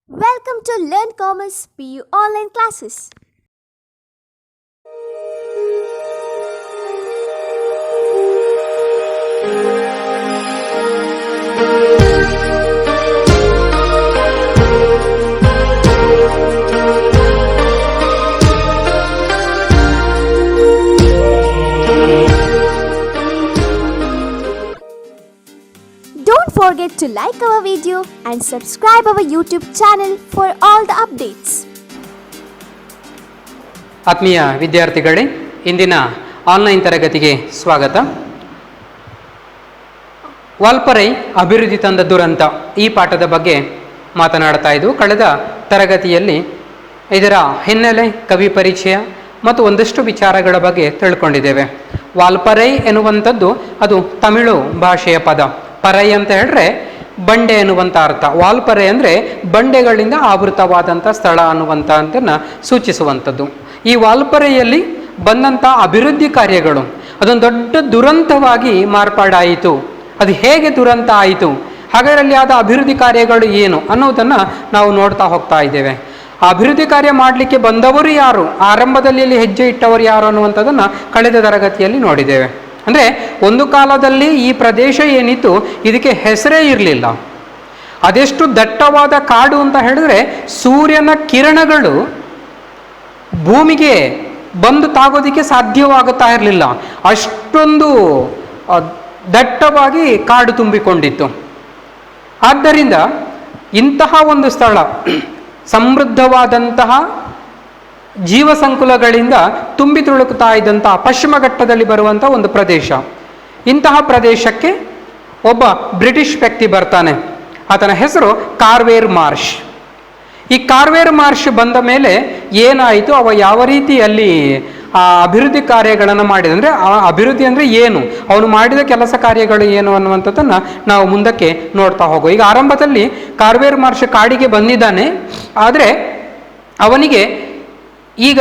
Welcome to Learn Commerce PU online classes. Don't forget to like our video and subscribe our YouTube channel for all the updates. ಆತ್ಮೀಯ ವಿದ್ಯಾರ್ಥಿಗಳೇ, ಇಂದಿನ online ತರಗತಿಗೆ ಸ್ವಾಗತ. ವಾಲ್ಪರೈ ಅಭಿವೃದ್ಧಿ ತಂದ ದುರಂತ ಈ ಪಾಠದ ಬಗ್ಗೆ ಮಾತನಾಡ್ತಾ ಇದ್ದು, ಕಳೆದ ತರಗತಿಯಲ್ಲಿ ಇದರ ಹಿನ್ನೆಲೆ, ಕವಿ ಪರಿಚಯ ಮತ್ತು ಒಂದಷ್ಟು ವಿಚಾರಗಳ ಬಗ್ಗೆ ತಿಳ್ಕೊಂಡಿದ್ದೇವೆ. ವಾಲ್ಪರೈ ಎನ್ನುವಂಥದ್ದು ಅದು ತಮಿಳು ಭಾಷೆಯ ಪದ. ಪರೈ ಅಂತ ಹೇಳಿದ್ರೆ ಬಂಡೆ ಎನ್ನುವಂಥ ಅರ್ಥ. ವಾಲ್ಪರೆ ಅಂದರೆ ಬಂಡೆಗಳಿಂದ ಆವೃತವಾದಂಥ ಸ್ಥಳ ಅನ್ನುವಂಥದ್ದನ್ನು ಸೂಚಿಸುವಂಥದ್ದು. ಈ ವಾಲ್ಪರೆಯಲ್ಲಿ ಬಂದಂಥ ಅಭಿವೃದ್ಧಿ ಕಾರ್ಯಗಳು ಅದೊಂದು ದೊಡ್ಡ ದುರಂತವಾಗಿ ಮಾರ್ಪಾಡಾಯಿತು. ಅದು ಹೇಗೆ ದುರಂತ ಆಯಿತು, ಹಾಗಾದಲ್ಲಿ ಆದ ಅಭಿವೃದ್ಧಿ ಕಾರ್ಯಗಳು ಏನು ಅನ್ನೋದನ್ನು ನಾವು ನೋಡ್ತಾ ಹೋಗ್ತಾ ಇದ್ದೇವೆ. ಆ ಅಭಿವೃದ್ಧಿ ಕಾರ್ಯ ಮಾಡಲಿಕ್ಕೆ ಬಂದವರು ಯಾರು, ಆರಂಭದಲ್ಲಿ ಹೆಜ್ಜೆ ಇಟ್ಟವರು ಯಾರು ಅನ್ನುವಂಥದ್ದನ್ನು ಕಳೆದ ತರಗತಿಯಲ್ಲಿ ನೋಡಿದ್ದೇವೆ. ಅಂದರೆ ಒಂದು ಕಾಲದಲ್ಲಿ ಈ ಪ್ರದೇಶ ಏನಿತ್ತು ಇದಕ್ಕೆ ಹೆಸರೇ ಇರಲಿಲ್ಲ. ಅದೆಷ್ಟು ದಟ್ಟವಾದ ಕಾಡು ಅಂತ ಹೇಳಿದ್ರೆ ಸೂರ್ಯನ ಕಿರಣಗಳು ಭೂಮಿಗೆ ಬಂದು ತಾಗೋದಕ್ಕೆ ಸಾಧ್ಯವಾಗುತ್ತಾ ಇರಲಿಲ್ಲ. ಅಷ್ಟೊಂದು ದಟ್ಟವಾಗಿ ಕಾಡು ತುಂಬಿಕೊಂಡಿತ್ತು. ಆದ್ದರಿಂದ ಇಂತಹ ಒಂದು ಸ್ಥಳ ಸಮೃದ್ಧವಾದಂತಹ ಜೀವ ಸಂಕುಲಗಳಿಂದ ತುಂಬಿ ತುಳುಕುತ್ತಾ ಇದ್ದಂಥ ಪಶ್ಚಿಮ ಘಟ್ಟದಲ್ಲಿ ಬರುವಂಥ ಒಂದು ಪ್ರದೇಶ. ಇಂತಹ ಪ್ರದೇಶಕ್ಕೆ ಒಬ್ಬ ಬ್ರಿಟಿಷ್ ವ್ಯಕ್ತಿ ಬರ್ತಾನೆ. ಆತನ ಹೆಸರು ಕಾರ್ವೇರ್ ಮಾರ್ಷ್. ಈ ಕಾರ್ವೇರ್ ಮಾರ್ಷ್ ಬಂದ ಮೇಲೆ ಏನಾಯಿತು, ಅವ ಯಾವ ರೀತಿ ಅಲ್ಲಿ ಆ ಅಭಿವೃದ್ಧಿ ಕಾರ್ಯಗಳನ್ನು ಮಾಡಿದ, ಅಂದರೆ ಆ ಅಭಿವೃದ್ಧಿ ಅಂದರೆ ಏನು, ಅವನು ಮಾಡಿದ ಕೆಲಸ ಕಾರ್ಯಗಳು ಏನು ಅನ್ನುವಂಥದ್ದನ್ನು ನಾವು ಮುಂದಕ್ಕೆ ನೋಡ್ತಾ ಹೋಗೋ. ಈಗ ಆರಂಭದಲ್ಲಿ ಕಾರ್ವೇರ್ ಮಾರ್ಷ್ ಕಾಡಿಗೆ ಬಂದಿದ್ದಾನೆ. ಆದರೆ ಅವನಿಗೆ ಈಗ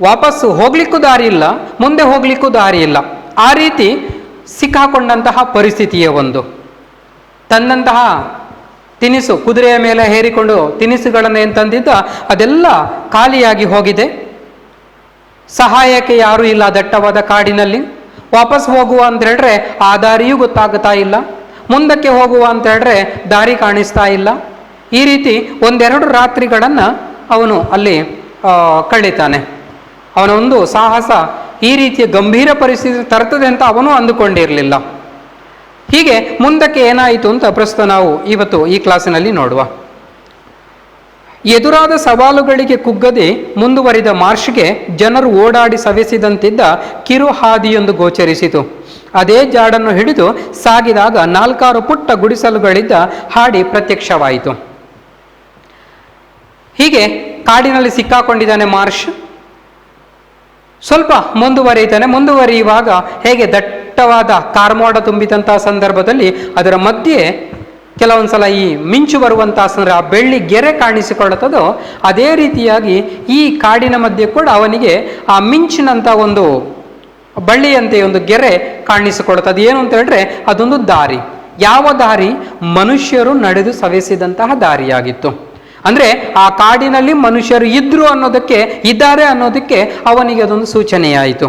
ವಾಪಸ್ಸು ಹೋಗ್ಲಿಕ್ಕೂ ದಾರಿ ಇಲ್ಲ, ಮುಂದೆ ಹೋಗ್ಲಿಕ್ಕೂ ದಾರಿ ಇಲ್ಲ. ಆ ರೀತಿ ಸಿಕ್ಕಾಕೊಂಡಂತಹ ಪರಿಸ್ಥಿತಿಯ ಒಂದು ತಂದಂತಹ ತಿನಿಸು, ಕುದುರೆಯ ಮೇಲೆ ಹೇರಿಕೊಂಡು ತಿನಿಸುಗಳನ್ನು ಏನು ತಂದಿದ್ದ ಅದೆಲ್ಲ ಖಾಲಿಯಾಗಿ ಹೋಗಿದೆ. ಸಹಾಯಕ್ಕೆ ಯಾರೂ ಇಲ್ಲ ದಟ್ಟವಾದ ಕಾಡಿನಲ್ಲಿ. ವಾಪಸ್ ಹೋಗುವ ಅಂತ ಹೇಳಿದ್ರೆ ಆ ದಾರಿಯೂ ಗೊತ್ತಾಗುತ್ತಾ ಇಲ್ಲ, ಮುಂದಕ್ಕೆ ಹೋಗುವ ಅಂತ ಹೇಳಿದ್ರೆ ದಾರಿ ಕಾಣಿಸ್ತಾ ಇಲ್ಲ. ಈ ರೀತಿ ಒಂದೆರಡು ರಾತ್ರಿಗಳನ್ನು ಅವನು ಅಲ್ಲಿ ಕಳೀತಾನೆ. ಅವನ ಒಂದು ಸಾಹಸ ಈ ರೀತಿಯ ಗಂಭೀರ ಪರಿಸ್ಥಿತಿ ತರ್ತದೆ ಅಂತ ಅವನು ಅಂದುಕೊಂಡಿರಲಿಲ್ಲ. ಹೀಗೆ ಮುಂದಕ್ಕೆ ಏನಾಯಿತು ಅಂತ ಪ್ರಸ್ತುತ ನಾವು ಇವತ್ತು ಈ ಕ್ಲಾಸಿನಲ್ಲಿ ನೋಡುವ. ಎದುರಾದ ಸವಾಲುಗಳಿಗೆ ಕುಗ್ಗದೆ ಮುಂದುವರಿದ ಮಾರ್ಷ್ಗೆ ಜನರು ಓಡಾಡಿ ಸವೆಸಿದಂತಿದ್ದ ಕಿರು ಹಾದಿಯೊಂದು ಗೋಚರಿಸಿತು. ಅದೇ ಜಾಡನ್ನು ಹಿಡಿದು ಸಾಗಿದಾಗ 4 ಪುಟ್ಟ ಗುಡಿಸಲುಗಳಿದ್ದ ಹಾಡಿ ಪ್ರತ್ಯಕ್ಷವಾಯಿತು. ಹೀಗೆ ಕಾಡಿನಲ್ಲಿ ಸಿಕ್ಕಾಕೊಂಡಿದ್ದಾನೆ ಮಾರ್ಷ್. ಸ್ವಲ್ಪ ಮುಂದುವರಿಯುವಾಗ ಹೇಗೆ ದಟ್ಟವಾದ ಕಾರ್ಮೋಡ ತುಂಬಿದಂತಹ ಸಂದರ್ಭದಲ್ಲಿ ಅದರ ಮಧ್ಯೆ ಕೆಲವೊಂದು ಸಲ ಈ ಮಿಂಚು ಬರುವಂತಹ ಸಂದರ್ಭ, ಆ ಬೆಳ್ಳಿ ಗೆರೆ ಕಾಣಿಸಿಕೊಳ್ಳುತ್ತದೋ ಅದೇ ರೀತಿಯಾಗಿ ಈ ಕಾಡಿನ ಮಧ್ಯೆ ಕೂಡ ಅವನಿಗೆ ಆ ಮಿಂಚಿನಂಥ ಒಂದು ಬಳ್ಳಿಯಂತೆ ಒಂದು ಗೆರೆ ಕಾಣಿಸಿಕೊಳ್ಳುತ್ತದೆ. ಏನು ಅಂತ ಹೇಳಿದ್ರೆ ಅದೊಂದು ದಾರಿ. ಯಾವ ದಾರಿ? ಮನುಷ್ಯರು ನಡೆದು ಸವೆಸಿದಂತಹ ದಾರಿಯಾಗಿತ್ತು. ಅಂದರೆ ಆ ಕಾಡಿನಲ್ಲಿ ಮನುಷ್ಯರು ಇದ್ದಾರೆ ಅನ್ನೋದಕ್ಕೆ ಅವನಿಗೆ ಅದೊಂದು ಸೂಚನೆಯಾಯಿತು.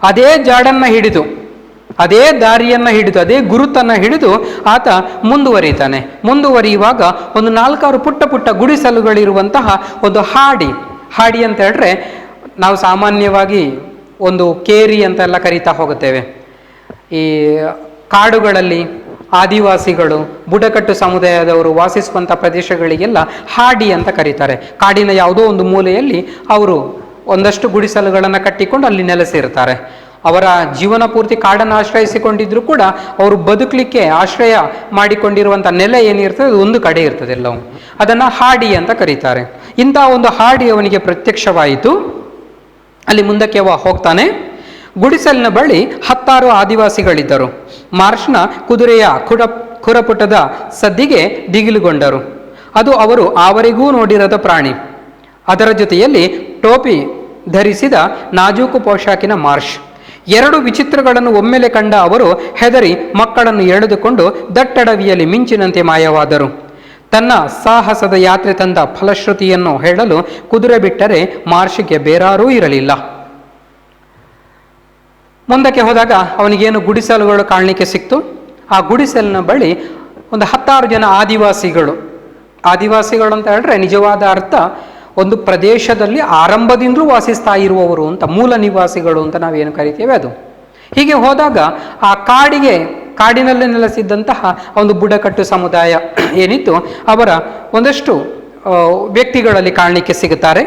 ಅದೇ ಜಾಡನ್ನು ಹಿಡಿದು, ಅದೇ ದಾರಿಯನ್ನು ಹಿಡಿದು, ಅದೇ ಗುರುತನ್ನು ಹಿಡಿದು ಆತ ಮುಂದುವರಿಯುವಾಗ ಒಂದು 4 ಪುಟ್ಟ ಗುಡಿಸಲುಗಳಿರುವಂತಹ ಒಂದು ಹಾಡಿ ಅಂತ ಹೇಳಿದ್ರೆ ನಾವು ಸಾಮಾನ್ಯವಾಗಿ ಒಂದು ಕೇರಿ ಅಂತೆಲ್ಲ ಕರೀತಾ ಹೋಗುತ್ತೇವೆ. ಈ ಕಾಡುಗಳಲ್ಲಿ ಆದಿವಾಸಿಗಳು, ಬುಡಕಟ್ಟು ಸಮುದಾಯದವರು ವಾಸಿಸುವಂಥ ಪ್ರದೇಶಗಳಿಗೆಲ್ಲ ಹಾಡಿ ಅಂತ ಕರೀತಾರೆ. ಕಾಡಿನ ಯಾವುದೋ ಒಂದು ಮೂಲೆಯಲ್ಲಿ ಅವರು ಒಂದಷ್ಟು ಗುಡಿಸಲುಗಳನ್ನು ಕಟ್ಟಿಕೊಂಡು ಅಲ್ಲಿ ನೆಲೆಸಿರ್ತಾರೆ. ಅವರ ಜೀವನ ಪೂರ್ತಿ ಕಾಡನ್ನು ಆಶ್ರಯಿಸಿಕೊಂಡಿದ್ರು ಕೂಡ ಅವರು ಬದುಕಲಿಕ್ಕೆ ಆಶ್ರಯ ಮಾಡಿಕೊಂಡಿರುವಂಥ ನೆಲೆ ಏನಿರ್ತದೆ ಅದು ಒಂದು ಕಡೆ ಇರ್ತದೆ ಎಲ್ಲವೂ. ಅದನ್ನು ಹಾಡಿ ಅಂತ ಕರೀತಾರೆ. ಇಂಥ ಒಂದು ಹಾಡಿ ಅವನಿಗೆ ಪ್ರತ್ಯಕ್ಷವಾಯಿತು. ಅಲ್ಲಿ ಮುಂದಕ್ಕೆ ಅವ ಹೋಗ್ತಾನೆ. ಗುಡಿಸಲಿನ ಬಳಿ 10 ಆದಿವಾಸಿಗಳಿದ್ದರು. ಮಾರ್ಷ್ನ ಕುದುರೆಯ ಖುರಪುಟದ ಸದ್ದಿಗೆ ದಿಗಿಲುಗೊಂಡರು. ಅದು ಅವರು ಆವರೆಗೂ ನೋಡಿರದ ಪ್ರಾಣಿ. ಅದರ ಜೊತೆಯಲ್ಲಿ ಟೋಪಿ ಧರಿಸಿದ ನಾಜೂಕು ಪೋಷಾಕಿನ ಮಾರ್ಷ್. 2 ವಿಚಿತ್ರಗಳನ್ನು ಒಮ್ಮೆಲೆ ಕಂಡ ಅವರು ಹೆದರಿ ಮಕ್ಕಳನ್ನು ಎಳೆದುಕೊಂಡು ದಟ್ಟಡವಿಯಲ್ಲಿ ಮಿಂಚಿನಂತೆ ಮಾಯವಾದರು. ತನ್ನ ಸಾಹಸದ ಯಾತ್ರೆ ತಂದ ಫಲಶ್ರುತಿಯನ್ನು ಹೇಳಲು ಕುದುರೆ ಬಿಟ್ಟರೆ ಮಾರ್ಷ್ಗೆ ಬೇರಾರೂ ಇರಲಿಲ್ಲ. ಮುಂದಕ್ಕೆ ಹೋದಾಗ ಅವನಿಗೇನು ಗುಡಿಸಲುಗಳು ಕಾಣಲಿಕ್ಕೆ ಸಿಕ್ತು. ಆ ಗುಡಿಸಲಿನ ಬಳಿ ಒಂದು 10 ಜನ ಆದಿವಾಸಿಗಳು ಅಂತ ಹೇಳಿದ್ರೆ ನಿಜವಾದ ಅರ್ಥ ಒಂದು ಪ್ರದೇಶದಲ್ಲಿ ಆರಂಭದಿಂದಲೂ ವಾಸಿಸ್ತಾ ಇರುವವರು ಅಂತ, ಮೂಲ ನಿವಾಸಿಗಳು ಅಂತ ನಾವೇನು ಕರಿತೇವೆ ಅದು. ಹೀಗೆ ಹೋದಾಗ ಆ ಕಾಡಿನಲ್ಲಿ ನೆಲೆಸಿದ್ದಂತಹ ಒಂದು ಬುಡಕಟ್ಟು ಸಮುದಾಯ ಏನಿತ್ತು ಅವರ ಒಂದಷ್ಟು ವ್ಯಕ್ತಿಗಳಲ್ಲಿ ಕಾಣಲಿಕ್ಕೆ ಸಿಗುತ್ತಾರೆ.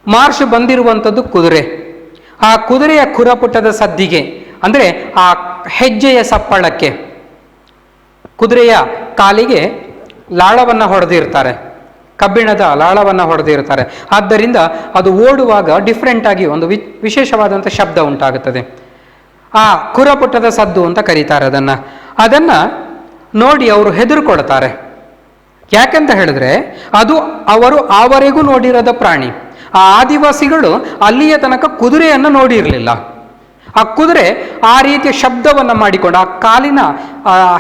ಮಾರ್ಷ್ ಬಂದಿರುವಂಥದ್ದು ಕುದುರೆ. ಆ ಕುದುರೆಯ ಕುರಪುಟದ ಸದ್ದಿಗೆ ಅಂದರೆ ಆ ಹೆಜ್ಜೆಯ ಸಪ್ಪಳಕ್ಕೆ ಕುದುರೆಯ ಕಾಲಿಗೆ ಲಾಳವನ್ನು ಹೊಡೆದಿರ್ತಾರೆ, ಕಬ್ಬಿಣದ ಲಾಳವನ್ನು ಹೊಡೆದಿರ್ತಾರೆ. ಆದ್ದರಿಂದ ಅದು ಓಡುವಾಗ ಡಿಫ್ರೆಂಟ್ ಆಗಿ ಒಂದು ವಿಶೇಷವಾದಂಥ ಶಬ್ದ ಉಂಟಾಗುತ್ತದೆ. ಆ ಕುರಪುಟದ ಸದ್ದು ಅಂತ ಕರೀತಾರೆ ಅದನ್ನು ನೋಡಿ ಅವರು ಹೆದರ್ಕೊಳ್ತಾರೆ. ಯಾಕೆಂತ ಹೇಳಿದ್ರೆ ಅದು ಅವರು ಆವರೆಗೂ ನೋಡಿರದ ಪ್ರಾಣಿ. ಆ ಆದಿವಾಸಿಗಳು ಅಲ್ಲಿಯ ತನಕ ಕುದುರೆಯನ್ನು ನೋಡಿರಲಿಲ್ಲ. ಆ ಕುದುರೆ ಆ ರೀತಿಯ ಶಬ್ದವನ್ನು ಮಾಡಿಕೊಂಡು ಆ ಕಾಲಿನ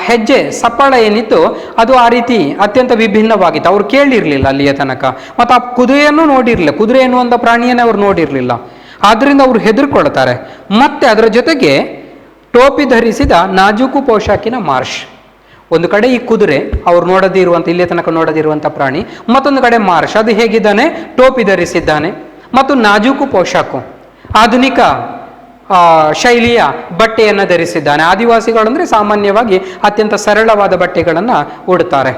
ಹೆಜ್ಜೆ ಸಪ್ಪಳ ಏನಿತ್ತು ಅದು ಆ ರೀತಿ ಅತ್ಯಂತ ವಿಭಿನ್ನವಾಗಿತ್ತು. ಅವ್ರು ಕೇಳಿರಲಿಲ್ಲ ಅಲ್ಲಿಯ ತನಕ. ಮತ್ತು ಆ ಕುದುರೆಯನ್ನು ನೋಡಿರಲಿಲ್ಲ, ಕುದುರೆ ಎನ್ನುವಂಥ ಪ್ರಾಣಿಯನ್ನೇ ಅವರು ನೋಡಿರಲಿಲ್ಲ. ಆದ್ದರಿಂದ ಅವರು ಹೆದರ್ಕೊಳ್ತಾರೆ. ಮತ್ತೆ ಅದರ ಜೊತೆಗೆ ಟೋಪಿ ಧರಿಸಿದ ನಾಜೂಕು ಪೋಷಾಕಿನ ಮಾರ್ಷ್. ಒಂದು ಕಡೆ ಈ ಕುದುರೆ ಅವ್ರು ನೋಡದಿರುವಂಥ, ಇಲ್ಲಿಯ ತನಕ ನೋಡದಿರುವಂಥ ಪ್ರಾಣಿ, ಮತ್ತೊಂದು ಕಡೆ ಮಾರ್ಷ್. ಅದು ಹೇಗಿದ್ದಾನೆ? ಟೋಪಿ ಧರಿಸಿದ್ದಾನೆ ಮತ್ತು ನಾಜೂಕು ಪೋಷಾಕು, ಆಧುನಿಕ ಶೈಲಿಯ ಬಟ್ಟೆಯನ್ನು ಧರಿಸಿದ್ದಾನೆ. ಆದಿವಾಸಿಗಳು ಅಂದರೆ ಸಾಮಾನ್ಯವಾಗಿ ಅತ್ಯಂತ ಸರಳವಾದ ಬಟ್ಟೆಗಳನ್ನು ಉಡುತ್ತಾರೆ.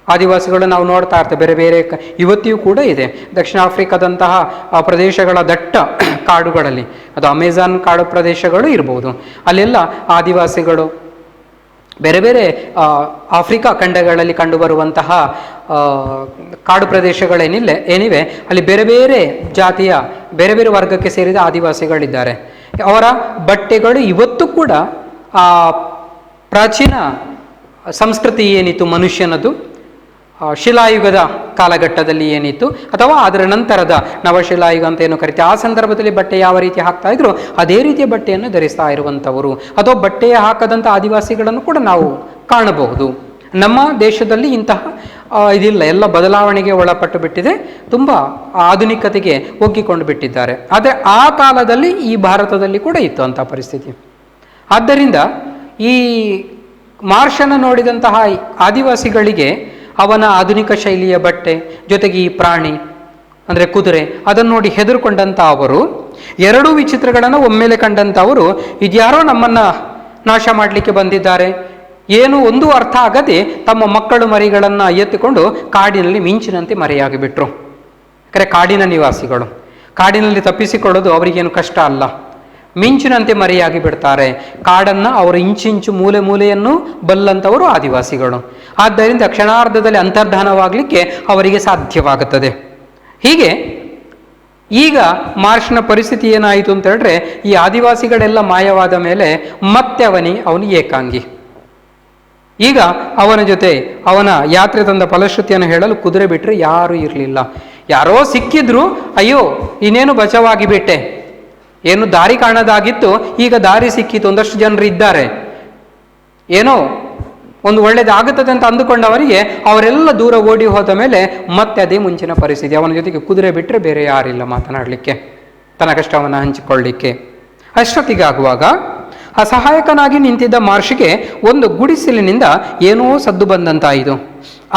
ಆದಿವಾಸಿಗಳು ನಾವು ನೋಡ್ತಾ ಇರ್ತೇವೆ, ಬೇರೆ ಬೇರೆ ಇವತ್ತಿಯೂ ಕೂಡ ಇದೆ. ದಕ್ಷಿಣ ಆಫ್ರಿಕಾದಂತಹ ಪ್ರದೇಶಗಳ ದಟ್ಟ ಕಾಡುಗಳಲ್ಲಿ, ಅದು ಅಮೆಜಾನ್ ಕಾಡು ಪ್ರದೇಶಗಳು ಇರ್ಬೋದು, ಅಲ್ಲೆಲ್ಲ ಆದಿವಾಸಿಗಳು ಬೇರೆ ಬೇರೆ ಆಫ್ರಿಕಾ ಖಂಡಗಳಲ್ಲಿ ಕಂಡುಬರುವಂತಹ ಕಾಡು ಪ್ರದೇಶಗಳೇನಿವೆ ಅಲ್ಲಿ ಬೇರೆ ಬೇರೆ ಜಾತಿಯ ಬೇರೆ ಬೇರೆ ವರ್ಗಕ್ಕೆ ಸೇರಿದ ಆದಿವಾಸಿಗಳಿದ್ದಾರೆ. ಅವರ ಬಟ್ಟೆಗಳು ಇವತ್ತು ಕೂಡ ಆ ಪ್ರಾಚೀನ ಸಂಸ್ಕೃತಿ ಏನಿತ್ತು ಮನುಷ್ಯನದು, ಶಿಲಾಯುಗದ ಕಾಲಘಟ್ಟದಲ್ಲಿ ಏನಿತ್ತು ಅಥವಾ ಅದರ ನಂತರದ ನವಶಿಲಾಯುಗ ಅಂತ ಏನು ಕರಿತೀವಿ, ಆ ಸಂದರ್ಭದಲ್ಲಿ ಬಟ್ಟೆ ಯಾವ ರೀತಿ ಹಾಕ್ತಾ ಇದ್ರು ಅದೇ ರೀತಿಯ ಬಟ್ಟೆಯನ್ನು ಧರಿಸ್ತಾ ಇರುವಂಥವರು ಅಥವಾ ಬಟ್ಟೆಯ ಹಾಕದಂಥ ಆದಿವಾಸಿಗಳನ್ನು ಕೂಡ ನಾವು ಕಾಣಬಹುದು. ನಮ್ಮ ದೇಶದಲ್ಲಿ ಇಂತಹ ಇದಿಲ್ಲ, ಎಲ್ಲ ಬದಲಾವಣೆಗೆ ಒಳಪಟ್ಟು ಬಿಟ್ಟಿದೆ, ತುಂಬ ಆಧುನಿಕತೆಗೆ ಒಗ್ಗಿಕೊಂಡು ಬಿಟ್ಟಿದ್ದಾರೆ. ಆದರೆ ಆ ಕಾಲದಲ್ಲಿ ಈ ಭಾರತದಲ್ಲಿ ಕೂಡ ಇತ್ತು ಅಂಥ ಪರಿಸ್ಥಿತಿ. ಆದ್ದರಿಂದ ಈ ಮಾರ್ಷನ್ನು ನೋಡಿದಂತಹ ಆದಿವಾಸಿಗಳಿಗೆ ಅವನ ಆಧುನಿಕ ಶೈಲಿಯ ಬಟ್ಟೆ ಜೊತೆಗೆ ಈ ಪ್ರಾಣಿ ಅಂದರೆ ಕುದುರೆ ಅದನ್ನು ನೋಡಿ ಹೆದರ್ಕೊಂಡಂಥ ಅವರು, ಎರಡೂ ವಿಚಿತ್ರಗಳನ್ನು ಒಮ್ಮೆಲೆ ಕಂಡಂಥ ಅವರು, ಇದ್ಯಾರೋ ನಮ್ಮನ್ನು ನಾಶ ಮಾಡಲಿಕ್ಕೆ ಬಂದಿದ್ದಾರೆ, ಏನು ಒಂದು ಅರ್ಥ ಆಗದೆ ತಮ್ಮ ಮಕ್ಕಳು ಮರಿಗಳನ್ನು ಎತ್ತಿಕೊಂಡು ಕಾಡಿನಲ್ಲಿ ಮಿಂಚಿನಂತೆ ಮರೆಯಾಗಿಬಿಟ್ರು. ಯಾಕಂದರೆ ಕಾಡಿನ ನಿವಾಸಿಗಳು, ಕಾಡಿನಲ್ಲಿ ತಪ್ಪಿಸಿಕೊಳ್ಳೋದು ಅವರಿಗೇನು ಕಷ್ಟ ಅಲ್ಲ. ಮಿಂಚಿನಂತೆ ಮರೆಯಾಗಿ ಬಿಡ್ತಾರೆ. ಕಾಡನ್ನು ಅವರು ಇಂಚಿಂಚು ಮೂಲೆ ಮೂಲೆಯನ್ನು ಬಲ್ಲಂಥವರು ಆದಿವಾಸಿಗಳು. ಆದ್ದರಿಂದ ಕ್ಷಣಾರ್ಧದಲ್ಲಿ ಅಂತರ್ಧಾನವಾಗಲಿಕ್ಕೆ ಅವರಿಗೆ ಸಾಧ್ಯವಾಗುತ್ತದೆ. ಹೀಗೆ ಈಗ ಮಾರ್ಷ್ನ ಪರಿಸ್ಥಿತಿ ಏನಾಯಿತು ಅಂತ ಹೇಳಿದ್ರೆ, ಈ ಆದಿವಾಸಿಗಳೆಲ್ಲ ಮಾಯವಾದ ಮೇಲೆ ಮತ್ತೆ ಅವನು ಏಕಾಂಗಿ. ಈಗ ಅವನ ಜೊತೆ ಅವನ ಯಾತ್ರೆ ತಂದ ಫಲಶ್ರುತಿಯನ್ನು ಹೇಳಲು ಕುದುರೆ ಬಿಟ್ಟರೆ ಯಾರೂ ಇರಲಿಲ್ಲ. ಯಾರೋ ಸಿಕ್ಕಿದ್ರು, ಅಯ್ಯೋ ಇನ್ನೇನು ಬಚಾವಾಗಿ ಬಿಟ್ಟೆ, ಏನು ದಾರಿ ಕಾಣೋದಾಗಿತ್ತು ಈಗ ದಾರಿ ಸಿಕ್ಕಿತು, ಒಂದಷ್ಟು ಜನರು ಇದ್ದಾರೆ, ಏನೋ ಒಂದು ಒಳ್ಳೇದಾಗುತ್ತದೆ ಅಂತ ಅಂದುಕೊಂಡವರಿಗೆ ಅವರೆಲ್ಲ ದೂರ ಓಡಿ ಹೋದ ಮೇಲೆ ಮತ್ತೆ ಅದೇ ಮುಂಚಿನ ಪರಿಸ್ಥಿತಿ. ಅವನ ಜೊತೆಗೆ ಕುದುರೆ ಬಿಟ್ಟರೆ ಬೇರೆ ಯಾರಿಲ್ಲ ಮಾತನಾಡಲಿಕ್ಕೆ, ತನ್ನ ಕಷ್ಟವನ್ನು ಹಂಚಿಕೊಳ್ಳಲಿಕ್ಕೆ. ಅಷ್ಟೊತ್ತಿಗಾಗುವಾಗ ಅಸಹಾಯಕನಾಗಿ ನಿಂತಿದ್ದ ಮಾರ್ಷ್ಗೆ ಒಂದು ಗುಡಿಸಲಿನಿಂದ ಏನೋ ಸದ್ದು ಬಂದಂತಾಯಿತು.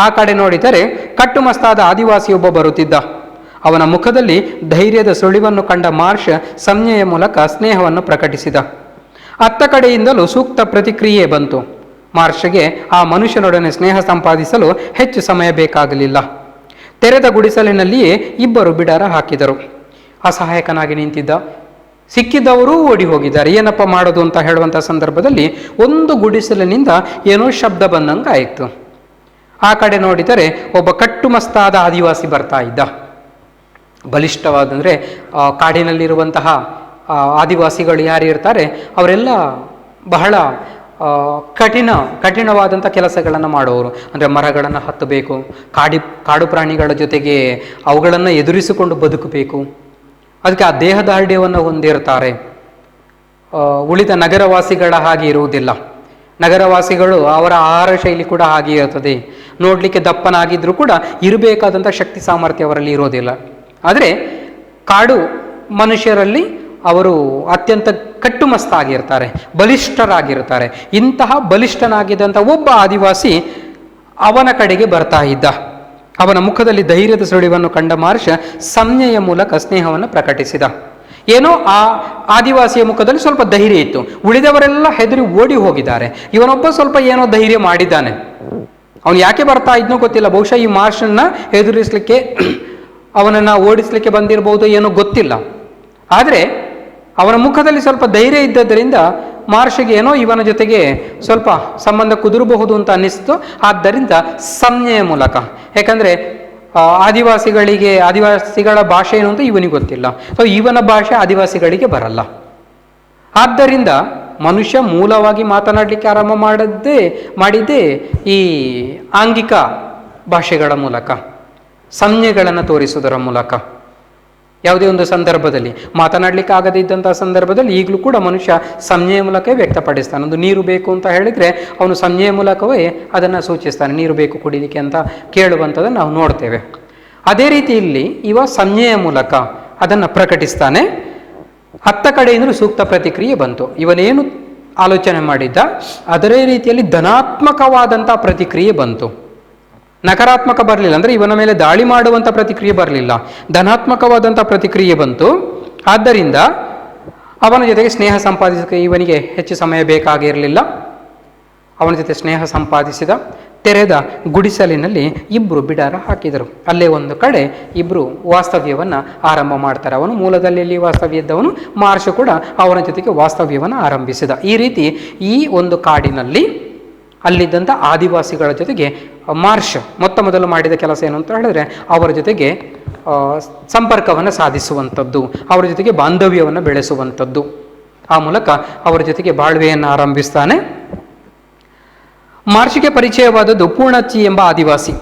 ಆ ಕಡೆ ನೋಡಿದರೆ ಕಟ್ಟುಮಸ್ತಾದ ಆದಿವಾಸಿಯೊಬ್ಬ ಬರುತ್ತಿದ್ದ. ಅವನ ಮುಖದಲ್ಲಿ ಧೈರ್ಯದ ಸುಳಿವನ್ನು ಕಂಡ ಮಾರ್ಷ್ ಸಂಜ್ಞೆಯ ಮೂಲಕ ಸ್ನೇಹವನ್ನು ಪ್ರಕಟಿಸಿದ. ಅತ್ತ ಕಡೆಯಿಂದಲೂ ಸೂಕ್ತ ಪ್ರತಿಕ್ರಿಯೆ ಬಂತು. ಮಾರ್ಷ್ಗೆ ಆ ಮನುಷ್ಯನೊಡನೆ ಸ್ನೇಹ ಸಂಪಾದಿಸಲು ಹೆಚ್ಚು ಸಮಯ ಬೇಕಾಗಲಿಲ್ಲ. ತೆರೆದ ಗುಡಿಸಲಿನಲ್ಲಿಯೇ ಇಬ್ಬರು ಬಿಡಾರ ಹಾಕಿದರು. ಅಸಹಾಯಕನಾಗಿ ನಿಂತಿದ್ದ, ಸಿಕ್ಕಿದವರೂ ಓಡಿ ಹೋಗಿದ್ದಾರೆ, ಏನಪ್ಪ ಮಾಡೋದು ಅಂತ ಹೇಳುವಂಥ ಸಂದರ್ಭದಲ್ಲಿ ಒಂದು ಗುಡಿಸಲಿನಿಂದ ಏನೋ ಶಬ್ದ ಬಂದಂಗೆ ಆಯಿತು. ಆ ಕಡೆ ನೋಡಿದರೆ ಒಬ್ಬ ಕಟ್ಟುಮಸ್ತಾದ ಆದಿವಾಸಿ ಬರ್ತಾ ಇದ್ದ. ಬಲಿಷ್ಠವಾದಂದರೆ ಕಾಡಿನಲ್ಲಿರುವಂತಹ ಆದಿವಾಸಿಗಳು ಯಾರು ಇರ್ತಾರೆ ಅವರೆಲ್ಲ ಬಹಳ ಕಠಿಣವಾದಂಥ ಕೆಲಸಗಳನ್ನು ಮಾಡುವವರು. ಅಂದರೆ ಮರಗಳನ್ನು ಹತ್ತಬೇಕು, ಕಾಡು ಪ್ರಾಣಿಗಳ ಜೊತೆಗೆ ಅವುಗಳನ್ನು ಎದುರಿಸಿಕೊಂಡು ಬದುಕಬೇಕು. ಅದಕ್ಕೆ ಆ ದೇಹದಾರ್ಢ್ಯವನ್ನು ಹೊಂದಿರ್ತಾರೆ. ಉಳಿದ ನಗರವಾಸಿಗಳ ಹಾಗೆ ಇರುವುದಿಲ್ಲ. ನಗರವಾಸಿಗಳು ಅವರ ಆಹಾರ ಶೈಲಿ ಕೂಡ ಹಾಗೆ ಇರುತ್ತದೆ. ನೋಡಲಿಕ್ಕೆ ದಪ್ಪನಾಗಿದ್ದರೂ ಕೂಡ ಇರಬೇಕಾದಂಥ ಶಕ್ತಿ ಸಾಮರ್ಥ್ಯ ಅವರಲ್ಲಿ ಇರೋದಿಲ್ಲ. ಆದರೆ ಕಾಡು ಮನುಷ್ಯರಲ್ಲಿ ಅವರು ಅತ್ಯಂತ ಕಟ್ಟುಮಸ್ತಾಗಿರ್ತಾರೆ, ಬಲಿಷ್ಠರಾಗಿರ್ತಾರೆ. ಇಂತಹ ಬಲಿಷ್ಠನಾಗಿದ್ದಂಥ ಒಬ್ಬ ಆದಿವಾಸಿ ಅವನ ಕಡೆಗೆ ಬರ್ತಾ ಇದ್ದ. ಅವನ ಮುಖದಲ್ಲಿ ಧೈರ್ಯದ ಸುಳಿವನ್ನು ಕಂಡ ಮಹರ್ಷ ಸಂಜ್ಞೆಯ ಮೂಲಕ ಸ್ನೇಹವನ್ನು ಪ್ರಕಟಿಸಿದ. ಏನೋ ಆ ಆದಿವಾಸಿಯ ಮುಖದಲ್ಲಿ ಸ್ವಲ್ಪ ಧೈರ್ಯ ಇತ್ತು, ಉಳಿದವರೆಲ್ಲ ಹೆದರಿ ಓಡಿ ಹೋಗಿದ್ದಾರೆ. ಇವನೊಬ್ಬ ಸ್ವಲ್ಪ ಏನೋ ಧೈರ್ಯ ಮಾಡಿದ್ದಾನೆ. ಅವನು ಯಾಕೆ ಬರ್ತಾ ಇದ್ನೋ ಗೊತ್ತಿಲ್ಲ. ಬಹುಶಃ ಈ ಮಹರ್ಷನ್ನ ಎದುರಿಸಲಿಕ್ಕೆ, ಅವನನ್ನು ಓಡಿಸ್ಲಿಕ್ಕೆ ಬಂದಿರಬಹುದು, ಏನೋ ಗೊತ್ತಿಲ್ಲ. ಆದರೆ ಅವನ ಮುಖದಲ್ಲಿ ಸ್ವಲ್ಪ ಧೈರ್ಯ ಇದ್ದದ್ದರಿಂದ ಮಹರ್ಷಿಗೆ ಏನೋ ಇವನ ಜೊತೆಗೆ ಸ್ವಲ್ಪ ಸಂಬಂಧ ಕುದುರಬಹುದು ಅಂತ ಅನ್ನಿಸ್ತು. ಆದ್ದರಿಂದ ಸಂಜ್ಞೆಯ ಮೂಲಕ, ಯಾಕಂದರೆ ಆದಿವಾಸಿಗಳ ಭಾಷೆ ಏನು ಅಂತ ಇವನಿಗೆ ಗೊತ್ತಿಲ್ಲ, ಸೊ ಇವನ ಭಾಷೆ ಆದಿವಾಸಿಗಳಿಗೆ ಬರಲ್ಲ. ಆದ್ದರಿಂದ ಮನುಷ್ಯ ಮೂಲವಾಗಿ ಮಾತನಾಡಲಿಕ್ಕೆ ಆರಂಭ ಮಾಡಿದ್ದೇ ಈ ಆಂಗಿಕ ಭಾಷೆಗಳ ಮೂಲಕ, ಸಂಜ್ಞೆಗಳನ್ನು ತೋರಿಸುವುದರ ಮೂಲಕ. ಯಾವುದೇ ಒಂದು ಸಂದರ್ಭದಲ್ಲಿ ಮಾತನಾಡಲಿಕ್ಕೆ ಆಗದೇ ಇದ್ದಂಥ ಸಂದರ್ಭದಲ್ಲಿ ಈಗಲೂ ಕೂಡ ಮನುಷ್ಯ ಸಂಜ್ಞೆಯ ಮೂಲಕವೇ ವ್ಯಕ್ತಪಡಿಸ್ತಾನೆ. ಒಂದು ನೀರು ಬೇಕು ಅಂತ ಹೇಳಿದರೆ ಅವನು ಸಂಜ್ಞೆಯ ಮೂಲಕವೇ ಅದನ್ನು ಸೂಚಿಸ್ತಾನೆ, ನೀರು ಬೇಕು ಕುಡಿಲಿಕ್ಕೆ ಅಂತ ಕೇಳುವಂಥದ್ದನ್ನು ನಾವು ನೋಡ್ತೇವೆ. ಅದೇ ರೀತಿ ಇಲ್ಲಿ ಇವ ಸಂಜ್ಞೆಯ ಮೂಲಕ ಅದನ್ನು ಪ್ರಕಟಿಸ್ತಾನೆ. ಅತ್ತ ಕಡೆಯಿಂದಲೂ ಸೂಕ್ತ ಪ್ರತಿಕ್ರಿಯೆ ಬಂತು. ಇವನೇನು ಆಲೋಚನೆ ಮಾಡಿದ್ದ ಅದರೇ ರೀತಿಯಲ್ಲಿ ಧನಾತ್ಮಕವಾದಂಥ ಪ್ರತಿಕ್ರಿಯೆ ಬಂತು. ನಕಾರಾತ್ಮಕ ಬರಲಿಲ್ಲ, ಅಂದರೆ ಇವನ ಮೇಲೆ ದಾಳಿ ಮಾಡುವಂಥ ಪ್ರತಿಕ್ರಿಯೆ ಬರಲಿಲ್ಲ, ಧನಾತ್ಮಕವಾದಂಥ ಪ್ರತಿಕ್ರಿಯೆ ಬಂತು. ಆದ್ದರಿಂದ ಅವನ ಜೊತೆಗೆ ಸ್ನೇಹ ಸಂಪಾದಿಸೋಕ್ಕೆ ಇವನಿಗೆ ಹೆಚ್ಚು ಸಮಯ ಬೇಕಾಗಿರಲಿಲ್ಲ. ಅವನ ಜೊತೆ ಸ್ನೇಹ ಸಂಪಾದಿಸಿದ. ತೆರೆದ ಗುಡಿಸಲಿನಲ್ಲಿ ಇಬ್ಬರು ಬಿಡಾರ ಹಾಕಿದರು. ಅಲ್ಲೇ ಒಂದು ಕಡೆ ಇಬ್ಬರು ವಾಸ್ತವ್ಯವನ್ನು ಆರಂಭ ಮಾಡ್ತಾರೆ. ಅವನು ಮೂಲದಲ್ಲಿ ಇಲ್ಲಿ ವಾಸ್ತವ್ಯ ಇದ್ದವನು, ಮಹರ್ಷಿ ಕೂಡ ಅವನ ಜೊತೆಗೆ ವಾಸ್ತವ್ಯವನ್ನು ಆರಂಭಿಸಿದ. ಈ ರೀತಿ ಈ ಒಂದು ಕಾಡಿನಲ್ಲಿ ಅಲ್ಲಿದ್ದಂಥ ಆದಿವಾಸಿಗಳ ಜೊತೆಗೆ ಮಹರ್ಷ ಮೊದಲು ಮಾಡಿದ ಕೆಲಸ ಏನು ಅಂತ ಹೇಳಿದ್ರೆ ಅವರ ಜೊತೆಗೆ ಸಂಪರ್ಕವನ್ನು ಸಾಧಿಸುವಂಥದ್ದು, ಅವರ ಜೊತೆಗೆ ಬಾಂಧವ್ಯವನ್ನು ಬೆಳೆಸುವಂಥದ್ದು. ಆ ಮೂಲಕ ಅವರ ಜೊತೆಗೆ ಬಾಳ್ವೆಯನ್ನು ಆರಂಭಿಸ್ತಾನೆ. ಮಹರ್ಷಿಗೆ ಪರಿಚಯವಾದದ್ದು ಪೂರ್ಣಚ್ಚಿ ಎಂಬ ಆದಿವಾಸಿ.